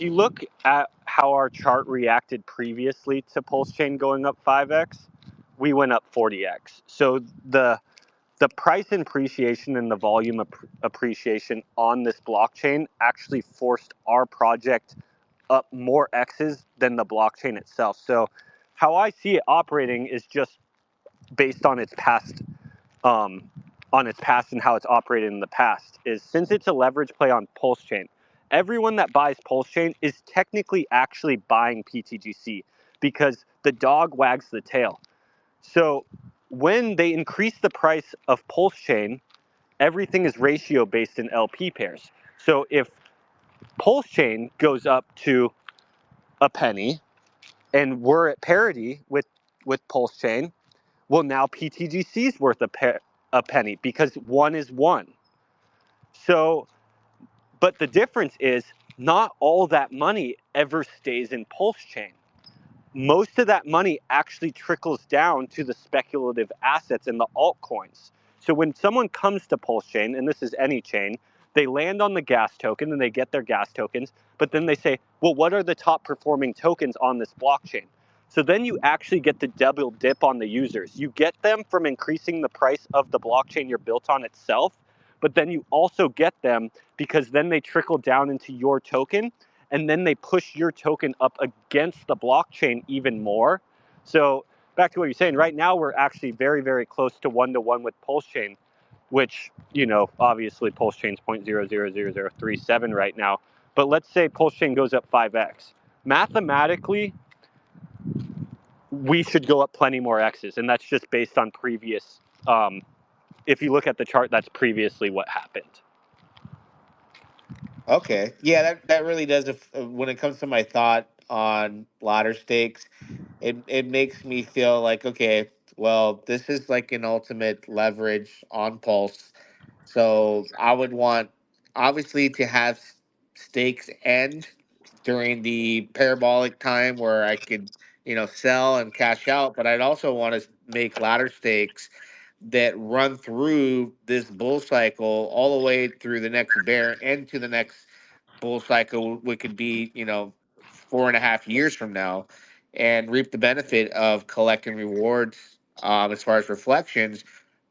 Speaker 2: you look at how our chart reacted previously to Pulsechain going up 5x, we went up 40x. So the price appreciation and the volume appreciation on this blockchain actually forced our project up more X's than the blockchain itself. So how I see it operating is just based um, on its past and how it's operated in the past. Is since it's a leverage play on Pulsechain, everyone that buys Pulsechain is technically actually buying pTGC because the dog wags the tail. So when they increase the price of Pulsechain, everything is ratio based in LP pairs. So if Pulsechain goes up to a penny and we're at parity with Pulsechain, well, now pTGC is worth a penny because one is one. So, but the difference is not all that money ever stays in Pulsechain. Most of that money actually trickles down to the speculative assets and the altcoins. So when someone comes to Pulsechain, and this is any chain, they land on the gas token and they get their gas tokens, but then they say, well, what are the top performing tokens on this blockchain? So then you actually get the double dip on the users. You get them from increasing the price of the blockchain you're built on itself, but then you also get them because then they trickle down into your token, and then they push your token up against the blockchain even more. So back to what you're saying, right now we're actually very, very close to 1-to-1 with Pulsechain, which, obviously Pulsechain's 0.000037 right now. But let's say Pulsechain goes up 5x. Mathematically, we should go up plenty more X's, and that's just based on previous, if you look at the chart, that's previously what happened.
Speaker 1: Okay, yeah, that really does. When it comes to my thought on ladder stakes, it makes me feel like, okay, well, this is like an ultimate leverage on Pulse. So I would want, obviously, to have stakes end during the parabolic time where I could, sell and cash out. But I'd also want to make ladder stakes that run through this bull cycle all the way through the next bear and to the next bull cycle, which could be, 4.5 years from now, and reap the benefit of collecting rewards, as far as reflections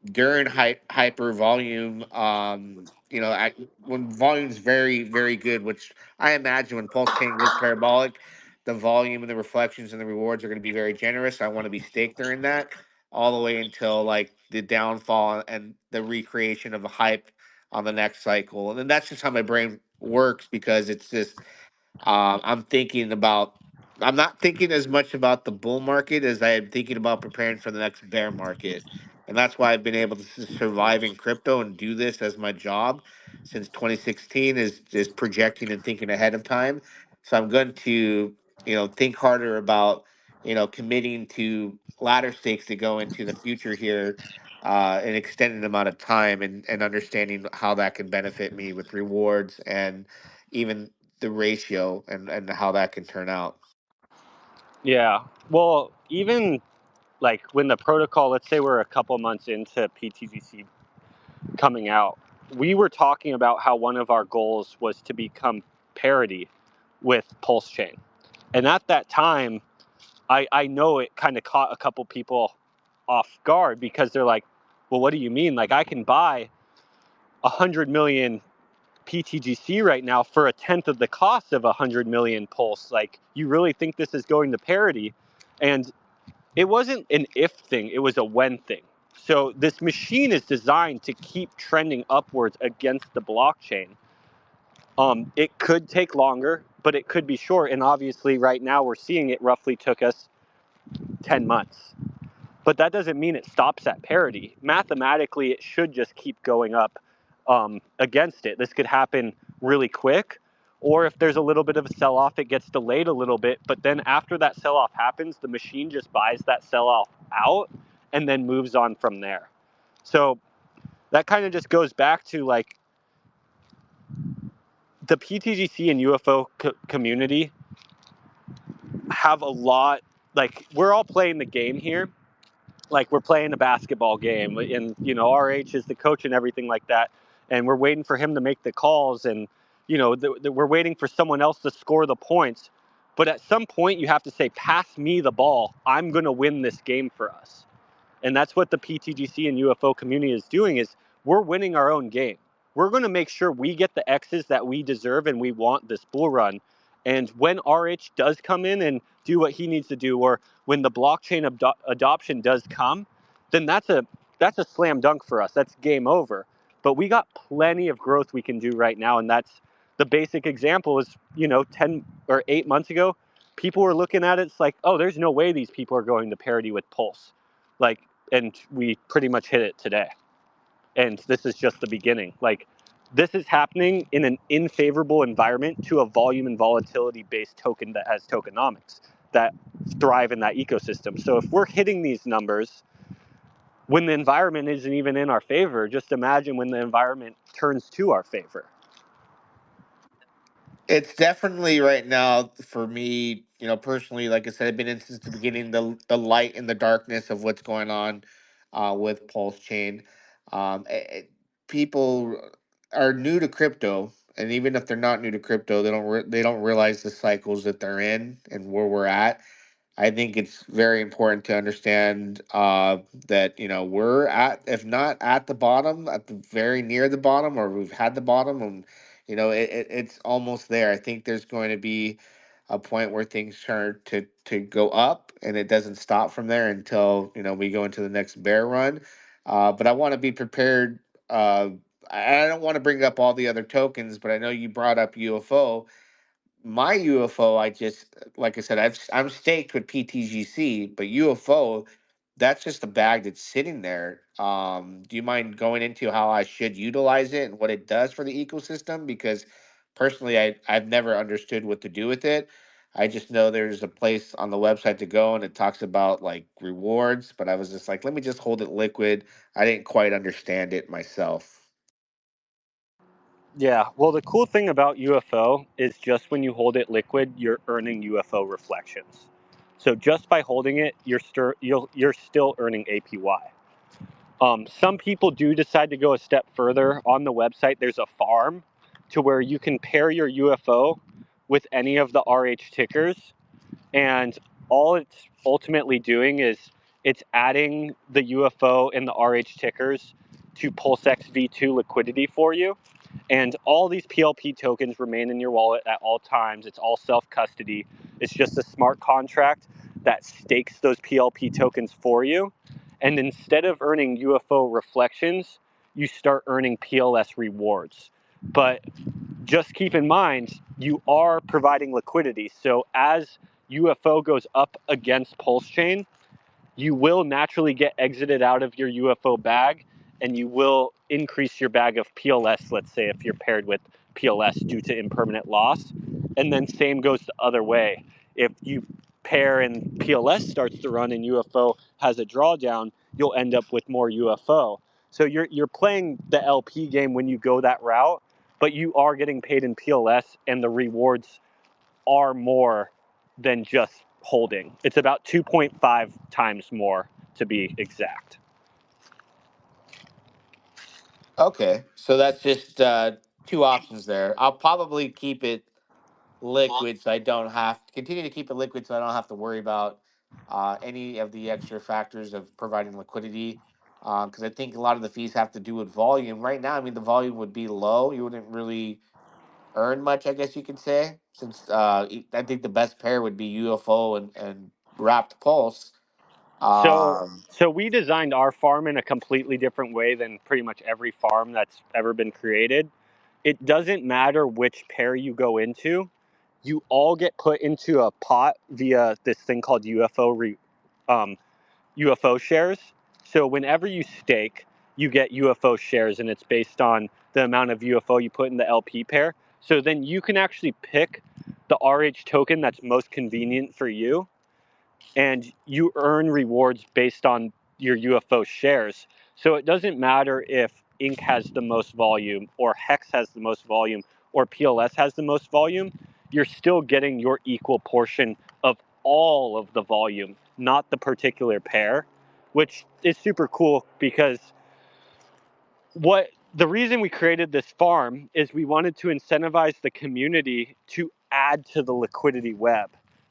Speaker 1: during hyper volume. When volume's very, very good, which I imagine when Pulse Chain goes parabolic, the volume and the reflections and the rewards are going to be very generous. I want to be staked during that all the way until like the downfall and the recreation of a hype on the next cycle. And then that's just how my brain works, because it's just I'm thinking about. I'm not thinking as much about the bull market as I am thinking about preparing for the next bear market, and that's why I've been able to survive in crypto and do this as my job since 2016. Is projecting and thinking ahead of time. So I'm going to think harder about committing to ladder stakes to go into the future here, an extended amount of time, and understanding how that can benefit me with rewards and even the ratio and how that can turn out.
Speaker 2: Yeah. Well, even like when the protocol, let's say we're a couple months into pTGC coming out, we were talking about how one of our goals was to become parity with Pulsechain. And at that time, I know it kind of caught a couple people off guard, because they're like, well, what do you mean? Like, I can buy 100 million pTGC right now for a tenth of the cost of 100 million Pulse. Like, you really think this is going to parity? And it wasn't an if thing, it was a when thing. So this machine is designed to keep trending upwards against the blockchain. It could take longer, but it could be short. And obviously, right now, we're seeing it roughly took us 10 months. But that doesn't mean it stops at parity. Mathematically, it should just keep going up against it. This could happen really quick, or if there's a little bit of a sell-off, it gets delayed a little bit. But then after that sell-off happens, the machine just buys that sell-off out and then moves on from there. So that kind of just goes back to like the pTGC and UFO community have a lot, like we're all playing the game here, like we're playing a basketball game, and RH is the coach and everything like that, and we're waiting for him to make the calls, and we're waiting for someone else to score the points. But at some point you have to say, pass me the ball, I'm going to win this game for us. And that's what the pTGC and UFO community is doing, is we're winning our own game. We're going to make sure we get the X's that we deserve and we want this bull run. And when RH does come in and do what he needs to do, or when the blockchain adoption does come, then that's a slam dunk for us. That's game over. But we got plenty of growth we can do right now, and that's the basic example is 10 or 8 months ago, people were looking at it. It's like, oh, there's no way these people are going to parity with Pulse. Like, and we pretty much hit it today. And this is just the beginning. Like, this is happening in an unfavorable environment to a volume and volatility based token that has tokenomics that thrive in that ecosystem. So if we're hitting these numbers when the environment isn't even in our favor, just imagine when the environment turns to our favor.
Speaker 1: It's definitely right now for me, personally, like I said, I've been in since the beginning, the light and the darkness of what's going on with Pulse Chain. People are new to crypto, and even if they're not new to crypto, they don't realize the cycles that they're in and where we're at. I think it's very important to understand that we're at, if not at the bottom, at the very near the bottom, or we've had the bottom, and it's almost there. I think there's going to be a point where things turn to go up, and it doesn't stop from there until we go into the next bear run. But I want to be prepared. I don't want to bring up all the other tokens, but I know you brought up UFO. My UFO, I just, like I said, I'm staked with pTGC, but UFO, that's just a bag that's sitting there. Do you mind going into how I should utilize it and what it does for the ecosystem? Because personally, I've never understood what to do with it. I just know there's a place on the website to go and it talks about like rewards, but I was just like, let me just hold it liquid. I didn't quite understand it myself.
Speaker 2: Yeah, well, the cool thing about UFO is just when you hold it liquid, you're earning UFO reflections. So just by holding it, you're still earning APY. Some people do decide to go a step further. On the website, there's a farm to where you can pair your UFO with any of the RH tickers, and all it's ultimately doing is it's adding the UFO and the RH tickers to PulseX V2 liquidity for you. And all these PLP tokens remain in your wallet at all times. It's all self-custody. It's just a smart contract that stakes those PLP tokens for you. And instead of earning UFO reflections, you start earning PLS rewards. But just keep in mind, you are providing liquidity. So as UFO goes up against Pulsechain, you will naturally get exited out of your UFO bag, and you will increase your bag of PLS, let's say, if you're paired with PLS due to impermanent loss. And then same goes the other way. If you pair and PLS starts to run and UFO has a drawdown, you'll end up with more UFO. So you're playing the LP game when you go that route, but you are getting paid in PLS, and the rewards are more than just holding. It's about 2.5 times more to be exact.
Speaker 1: Okay, so that's just two options there. I'll probably keep it liquid, so I don't have to continue to keep it liquid, so I don't have to worry about any of the extra factors of providing liquidity. Because I think a lot of the fees have to do with volume. Right now, I mean, the volume would be low. You wouldn't really earn much, I guess you could say, since I think the best pair would be UFO and wrapped pulse.
Speaker 2: So
Speaker 1: Um,
Speaker 2: so we designed our farm in a completely different way than pretty much every farm that's ever been created. It doesn't matter which pair you go into. You all get put into a pot via this thing called um, UFO shares. So whenever you stake, you get UFO shares, and it's based on the amount of UFO you put in the LP pair. So then you can actually pick the RH token that's most convenient for you, and you earn rewards based on your UFO shares. So it doesn't matter if Inc has the most volume, or Hex has the most volume, or PLS has the most volume. You're still getting your equal portion of all of the volume, not the particular pair, which is super cool because what the reason we created this farm is we wanted to incentivize the community to add to the liquidity web.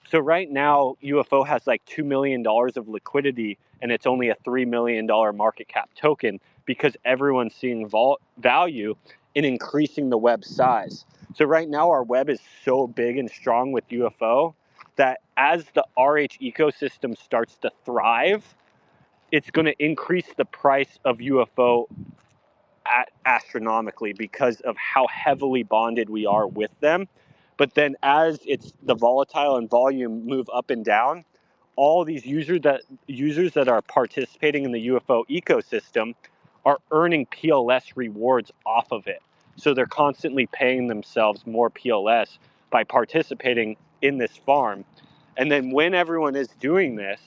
Speaker 2: So right now, UFO has like $2 million of liquidity, and it's only a $3 million market cap token because everyone's seeing value in increasing the web size. So right now, our web is so big and strong with UFO that as the RH ecosystem starts to thrive, it's going to increase the price of UFO astronomically because of how heavily bonded we are with them. But then as it's the volatile and volume move up and down, all these users that are participating in the UFO ecosystem are earning PLS rewards off of it. So they're constantly paying themselves more PLS by participating in this farm. And then when everyone is doing this,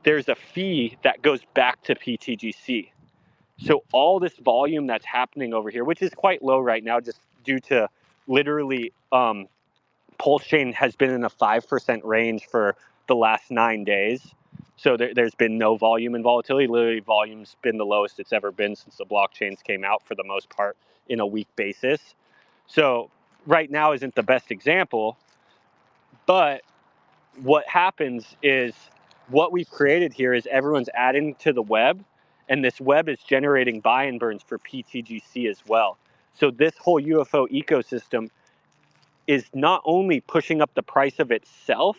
Speaker 2: there's a fee that goes back to pTGC. So all this volume that's happening over here, which is quite low right now, just due to literally Pulsechain has been in a 5% range for the last 9 days. So there's been no volume and volatility. Literally, volume's been the lowest it's ever been since the blockchains came out for the most part in a week basis. So right now isn't the best example, but what happens is what we've created here is everyone's adding to the web, and this web is generating buy and burns for pTGC as well. So this whole UFO ecosystem is not only pushing up the price of itself,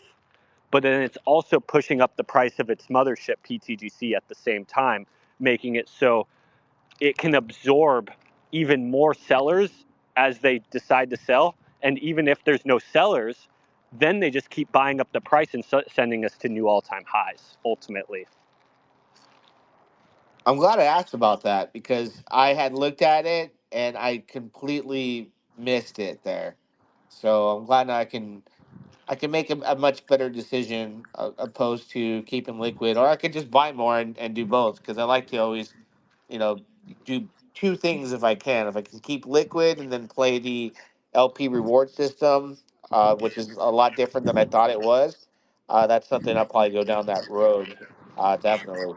Speaker 2: but then it's also pushing up the price of its mothership, pTGC, at the same time, making it so it can absorb even more sellers as they decide to sell. And even if there's no sellers, then they just keep buying up the price and sending us to new all-time highs, ultimately.
Speaker 1: I'm glad I asked about that because I had looked at it and I completely missed it there. So I'm glad now I can make a much better decision opposed to keeping liquid, or I could just buy more and do both because I like to always, you know, do two things if I can. If I can keep liquid and then play the LP reward system, which is a lot different than I thought it was, that's something I'll probably go down that road. Definitely.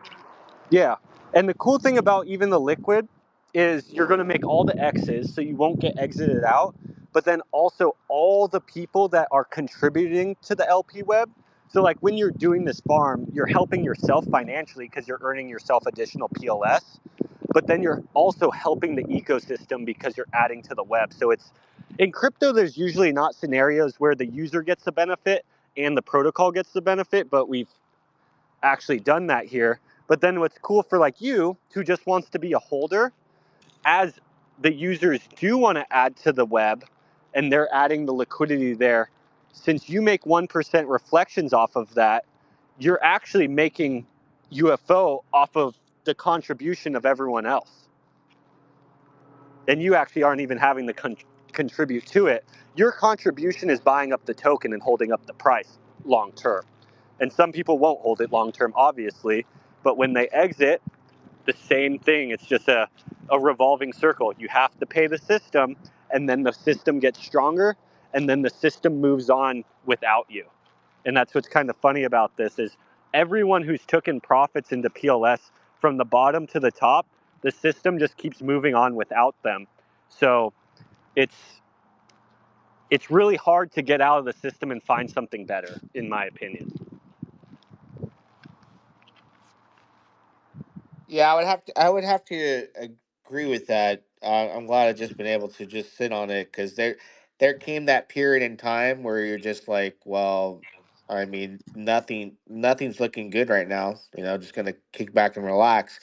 Speaker 2: Yeah. And the cool thing about even the liquid is you're going to make all the X's, so you won't get exited out. But then also all the people that are contributing to the LP web. So like when you're doing this farm, you're helping yourself financially because you're earning yourself additional PLS. But then you're also helping the ecosystem because you're adding to the web. So it's in crypto, there's usually not scenarios where the user gets the benefit and the protocol gets the benefit, but we've actually done that here. But then what's cool for like you who just wants to be a holder, as the users do want to add to the web and they're adding the liquidity there, since you make 1% reflections off of that, you're actually making UFO off of the contribution of everyone else. And you actually aren't even having to contribute to it. Your contribution is buying up the token and holding up the price long term. And some people won't hold it long term, obviously, but when they exit, the same thing. It's just a revolving circle. You have to pay the system, and then the system gets stronger, and then the system moves on without you. And that's what's kind of funny about this is everyone who's taken profits into PLS from the bottom to the top, the system just keeps moving on without them. So it's really hard to get out of the system and find something better, in my opinion.
Speaker 1: Yeah, I would have to agree with that. I'm glad I've just been able to just sit on it because there came that period in time where you're just like, well, I mean, nothing's looking good right now. Just gonna kick back and relax,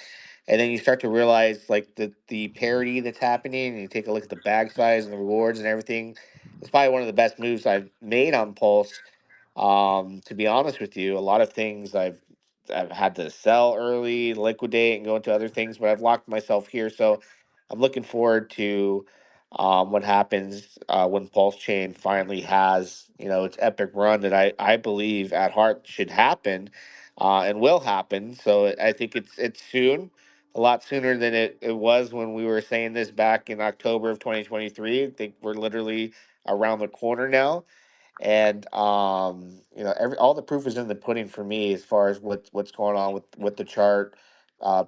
Speaker 1: and then you start to realize like the parity that's happening, and you take a look at the bag size and the rewards and everything. It's probably one of the best moves I've made on Pulse. To be honest with you, a lot of things I've had to sell early, liquidate, and go into other things, but I've locked myself here. So I'm looking forward to what happens when Pulse Chain finally has its epic run that I believe at heart should happen and will happen. So I think it's soon, a lot sooner than it was when we were saying this back in October of 2023. I think we're literally around the corner now, and all the proof is in the pudding for me as far as what's going on with the chart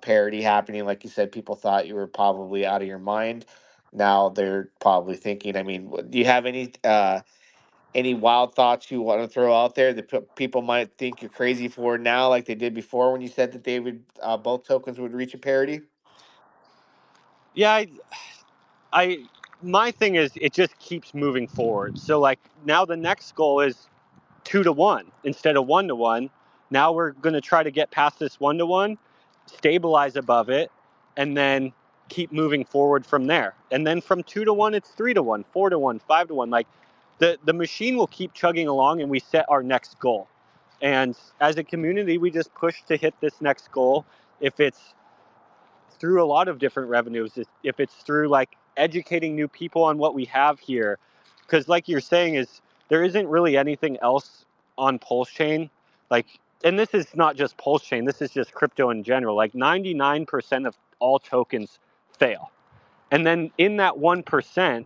Speaker 1: parity happening. Like you said, people thought you were probably out of your mind. Now they're probably thinking, I mean, do you have any wild thoughts you want to throw out there that people might think you're crazy for now, like they did before when you said that they would both tokens would reach a parity?
Speaker 2: Yeah, I my thing is it just keeps moving forward. So like now the next goal is 2-to-1 instead of 1-to-1. Now we're going to try to get past this 1-to-1, stabilize above it, and then keep moving forward from there. And then from 2-to-1, it's 3-to-1, 4-to-1, 5-to-1. Like the machine will keep chugging along, and we set our next goal. And as a community, we just push to hit this next goal. If it's through a lot of different revenues, if it's through like educating new people on what we have here, because like you're saying is there isn't really anything else on Pulsechain, like, and this is not just Pulsechain, this is just crypto in general. Like 99% of all tokens fail, and then in that 1%,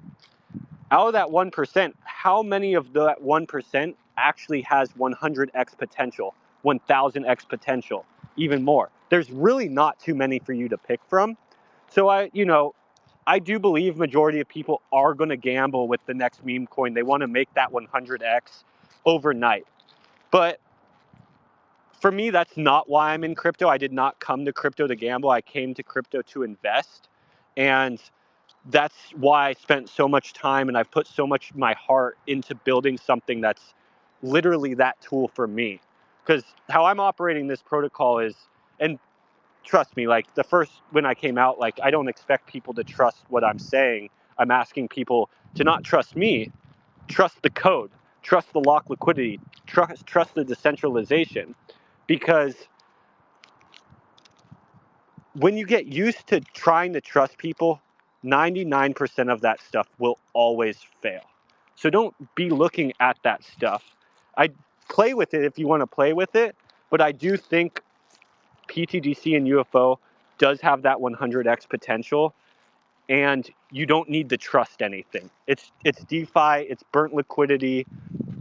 Speaker 2: out of that 1%, how many of that 1% actually has 100x potential, 1000x potential, even more? There's really not too many for you to pick from. So I do believe majority of people are going to gamble with the next meme coin. They want to make that 100x overnight. But for me, that's not why I'm in crypto. I did not come to crypto to gamble. I came to crypto to invest. And that's why I spent so much time and I've put so much of my heart into building something that's literally that tool for me. Because how I'm operating this protocol is, and trust me, like when I came out, like I don't expect people to trust what I'm saying. I'm asking people to not trust me, trust the code, trust the lock liquidity, trust the decentralization. Because when you get used to trying to trust people, 99% of that stuff will always fail. So don't be looking at that stuff. I play with it if you want to play with it, but I do think pTGC and UFO does have that 100x potential, and you don't need to trust anything. It's DeFi, it's burnt liquidity,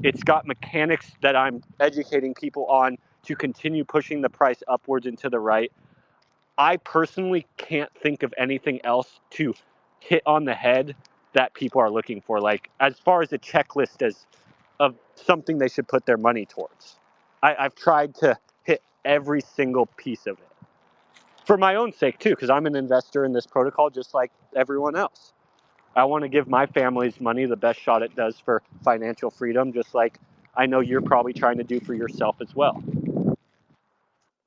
Speaker 2: it's got mechanics that I'm educating people on to continue pushing the price upwards and to the right. I personally can't think of anything else to hit on the head that people are looking for, like as far as a checklist as of something they should put their money towards. I've tried to hit every single piece of it for my own sake too, because I'm an investor in this protocol just like everyone else. I want to give my family's money the best shot it does for financial freedom, just like I know you're probably trying to do for yourself as well.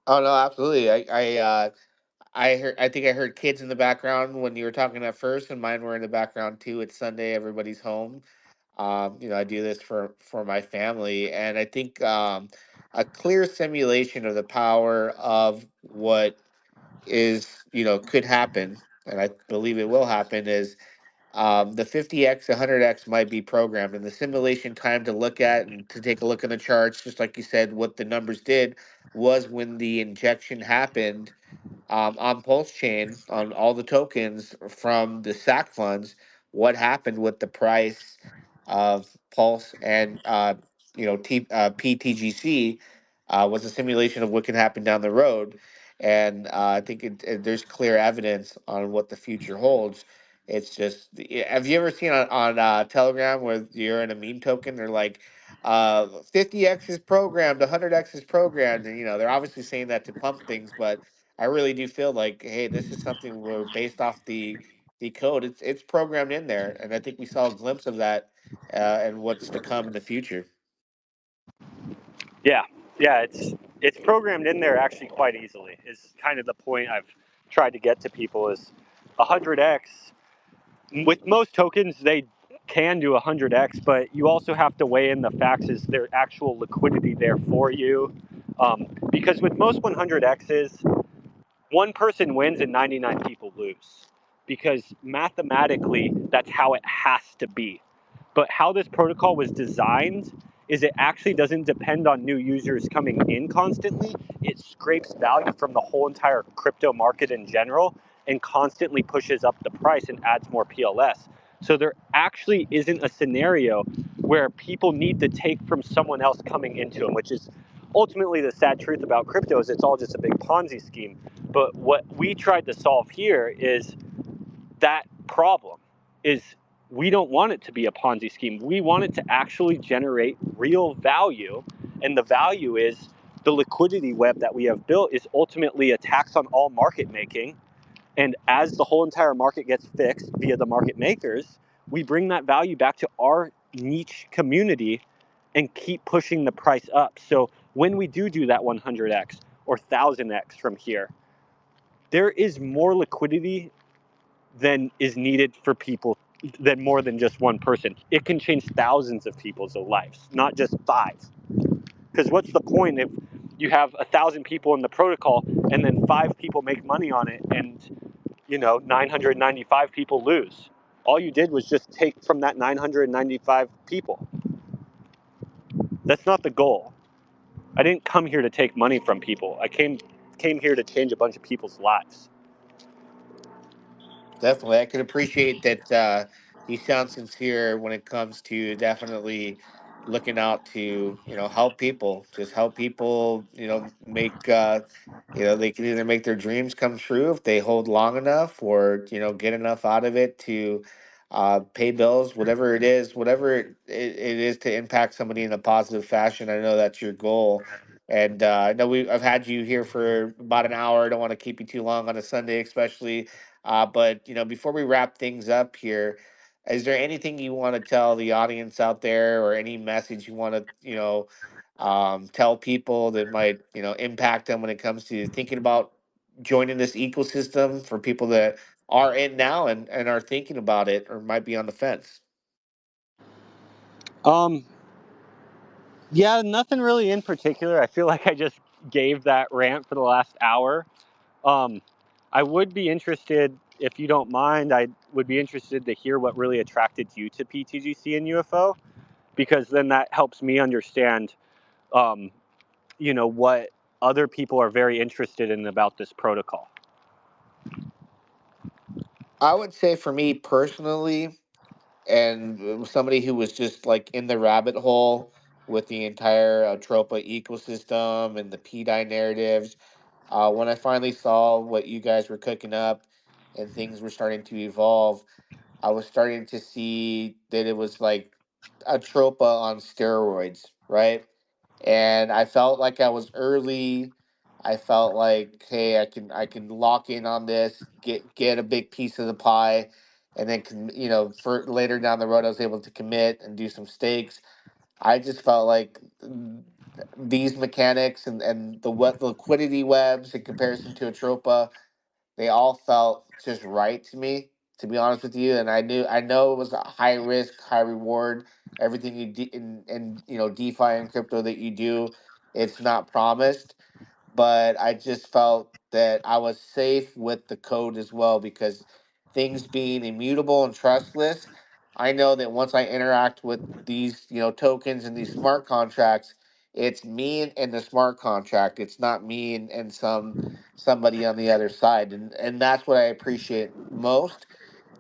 Speaker 1: Oh no, absolutely. I think I heard kids in the background when you were talking at first, and mine were in the background too. It's Sunday, everybody's home. I do this for my family, and I think a clear simulation of the power of what is could happen, and I believe it will happen, is the 50x 100x might be programmed, and the simulation time to look at and to take a look in the charts, just like you said, what the numbers did was when the injection happened on Pulsechain on all the tokens from the SAC funds, what happened with the price of Pulse and pTGC was a simulation of what can happen down the road, and I think there's clear evidence on what the future holds. It's just, have you ever seen on Telegram where you're in a meme token? They're like, 50x is programmed, 100x is programmed, and they're obviously saying that to pump things, but I really do feel like, hey, this is something where based off the code, it's programmed in there, and I think we saw a glimpse of that, and what's to come in the future.
Speaker 2: Yeah, yeah, it's programmed in there actually quite easily. Is kind of the point I've tried to get to people is 100x. With most tokens, they can do 100x, but you also have to weigh in the facts. Is there actual liquidity there for you? Because with most 100x's, one person wins and 99 people lose. Because mathematically, that's how it has to be. But how this protocol was designed is it actually doesn't depend on new users coming in constantly. It scrapes value from the whole entire crypto market in general and constantly pushes up the price and adds more PLS. So there actually isn't a scenario where people need to take from someone else coming into them, which is ultimately the sad truth about crypto is it's all just a big Ponzi scheme. But what we tried to solve here is that problem is we don't want it to be a Ponzi scheme. We want it to actually generate real value. And the value is the liquidity web that we have built is ultimately a tax on all market making. And as the whole entire market gets fixed via the market makers, we bring that value back to our niche community and keep pushing the price up. So when we do that 100x or 1000x from here, there is more liquidity than is needed for people, than more than just one person. It can change thousands of people's lives, not just five. Because what's the point if you have 1,000 people in the protocol and then 5 people make money on it and 995 people lose? All you did was just take from that 995 people. That's not the goal. I didn't come here to take money from people. I came here to change a bunch of people's lives.
Speaker 1: Definitely, I can appreciate that. You sound sincere when it comes to definitely looking out to help people, just help people. Make they can either make their dreams come true if they hold long enough, or get enough out of it to pay bills, whatever it is, whatever it is to impact somebody in a positive fashion. I know that's your goal. And I know I've had you here for about an hour. I don't want to keep you too long on a Sunday, especially. But before we wrap things up here, is there anything you want to tell the audience out there, or any message you want to, tell people that might, impact them when it comes to thinking about joining this ecosystem, for people that are in now and are thinking about it or might be on the fence?
Speaker 2: Um, yeah, nothing really in particular. I feel like I just gave that rant for the last hour. Um, I would be interested, if you don't mind, I would be interested to hear what really attracted you to pTGC and UFO, because then that helps me understand, um, what other people are very interested in about this protocol.
Speaker 1: I would say for me personally, and somebody who was just like in the rabbit hole with the entire Tropa ecosystem and the PDI narratives, when I finally saw what you guys were cooking up and things were starting to evolve, I was starting to see that it was like a Tropa on steroids, right? And I felt like I was early. I felt like, hey, I can lock in on this, get a big piece of the pie, and then for later down the road, I was able to commit and do some stakes. I just felt like these mechanics and the liquidity webs in comparison to a Tropa, they all felt just right to me, to be honest with you. And I know it was a high risk, high reward. Everything in DeFi and crypto that you do, it's not promised, but I just felt that I was safe with the code as well because things being immutable and trustless, I know that once I interact with these, tokens and these smart contracts, it's me and the smart contract. It's not me and somebody on the other side, and that's what I appreciate most.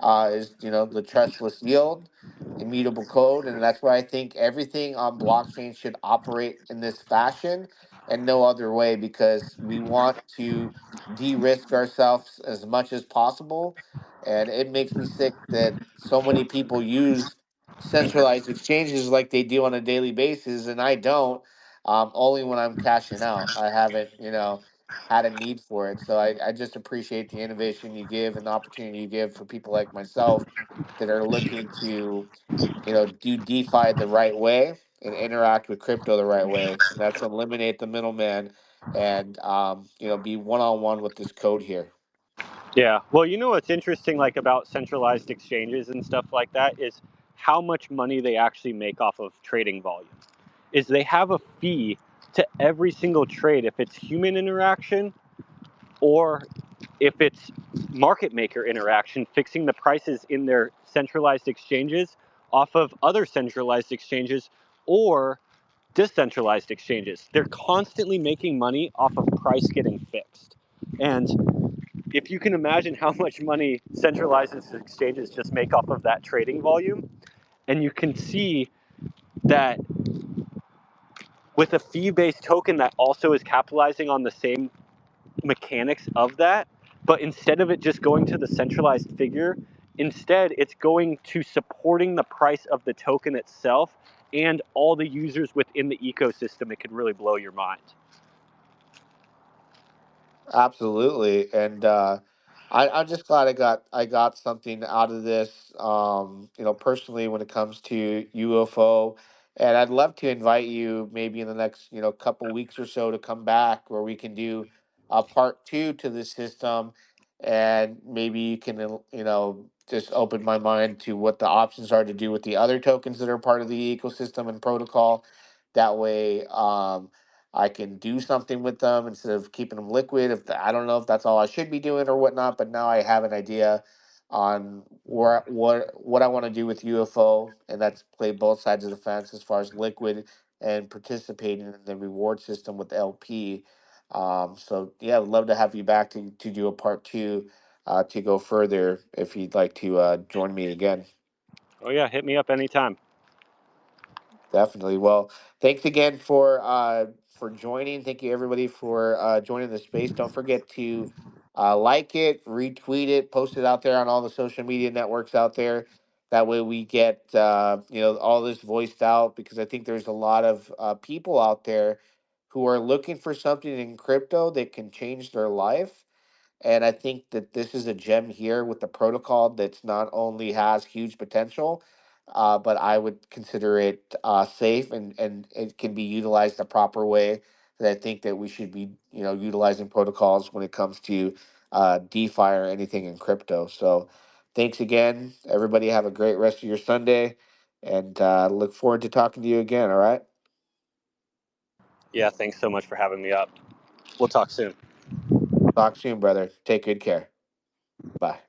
Speaker 1: Is the trustless yield, immutable code, and that's why I think everything on blockchain should operate in this fashion and no other way because we want to de-risk ourselves as much as possible. And it makes me sick that so many people use centralized exchanges like they do on a daily basis, and I don't. Only when I'm cashing out. I haven't, had a need for it. So I just appreciate the innovation you give and the opportunity you give for people like myself that are looking to do DeFi the right way and interact with crypto the right way. And that's eliminate the middleman and be one on one with this code here.
Speaker 2: Yeah. Well, you know what's interesting, like about centralized exchanges and stuff like that, is how much money they actually make off of trading volume. Is they have a fee to every single trade if it's human interaction or if it's market maker interaction, fixing the prices in their centralized exchanges off of other centralized exchanges or decentralized exchanges. They're constantly making money off of price getting fixed. And if you can imagine how much money centralized exchanges just make off of that trading volume, and you can see that with a fee-based token that also is capitalizing on the same mechanics of that, but instead of it just going to the centralized figure, instead it's going to supporting the price of the token itself and all the users within the ecosystem. It could really blow your mind.
Speaker 1: Absolutely, and I'm just glad I got something out of this. Personally, when it comes to UFO, and I'd love to invite you maybe in the next couple weeks or so to come back where we can do a part two to the system, and maybe you can just open my mind to what the options are to do with the other tokens that are part of the ecosystem and protocol. That way, I can do something with them instead of keeping them liquid. I don't know if that's all I should be doing or whatnot, but now I have an idea on what I want to do with UFO, and that's play both sides of the fence as far as liquid and participating in the reward system with LP. So yeah, I'd love to have you back to do a part two to go further if you'd like to join me again.
Speaker 2: Oh yeah, hit me up anytime.
Speaker 1: Definitely. Well, thanks again for joining. Thank you everybody for joining the space. Don't forget to like it, retweet it, post it out there on all the social media networks out there. That way we get all this voiced out because I think there's a lot of people out there who are looking for something in crypto that can change their life, and I think that this is a gem here with the protocol that's not only has huge potential, but I would consider it safe and it can be utilized the proper way. That I think that we should be, utilizing protocols when it comes to DeFi or anything in crypto. So, thanks again, everybody. Have a great rest of your Sunday, and look forward to talking to you again. All right.
Speaker 2: Yeah, thanks so much for having me up. We'll talk soon.
Speaker 1: Talk soon, brother. Take good care. Bye.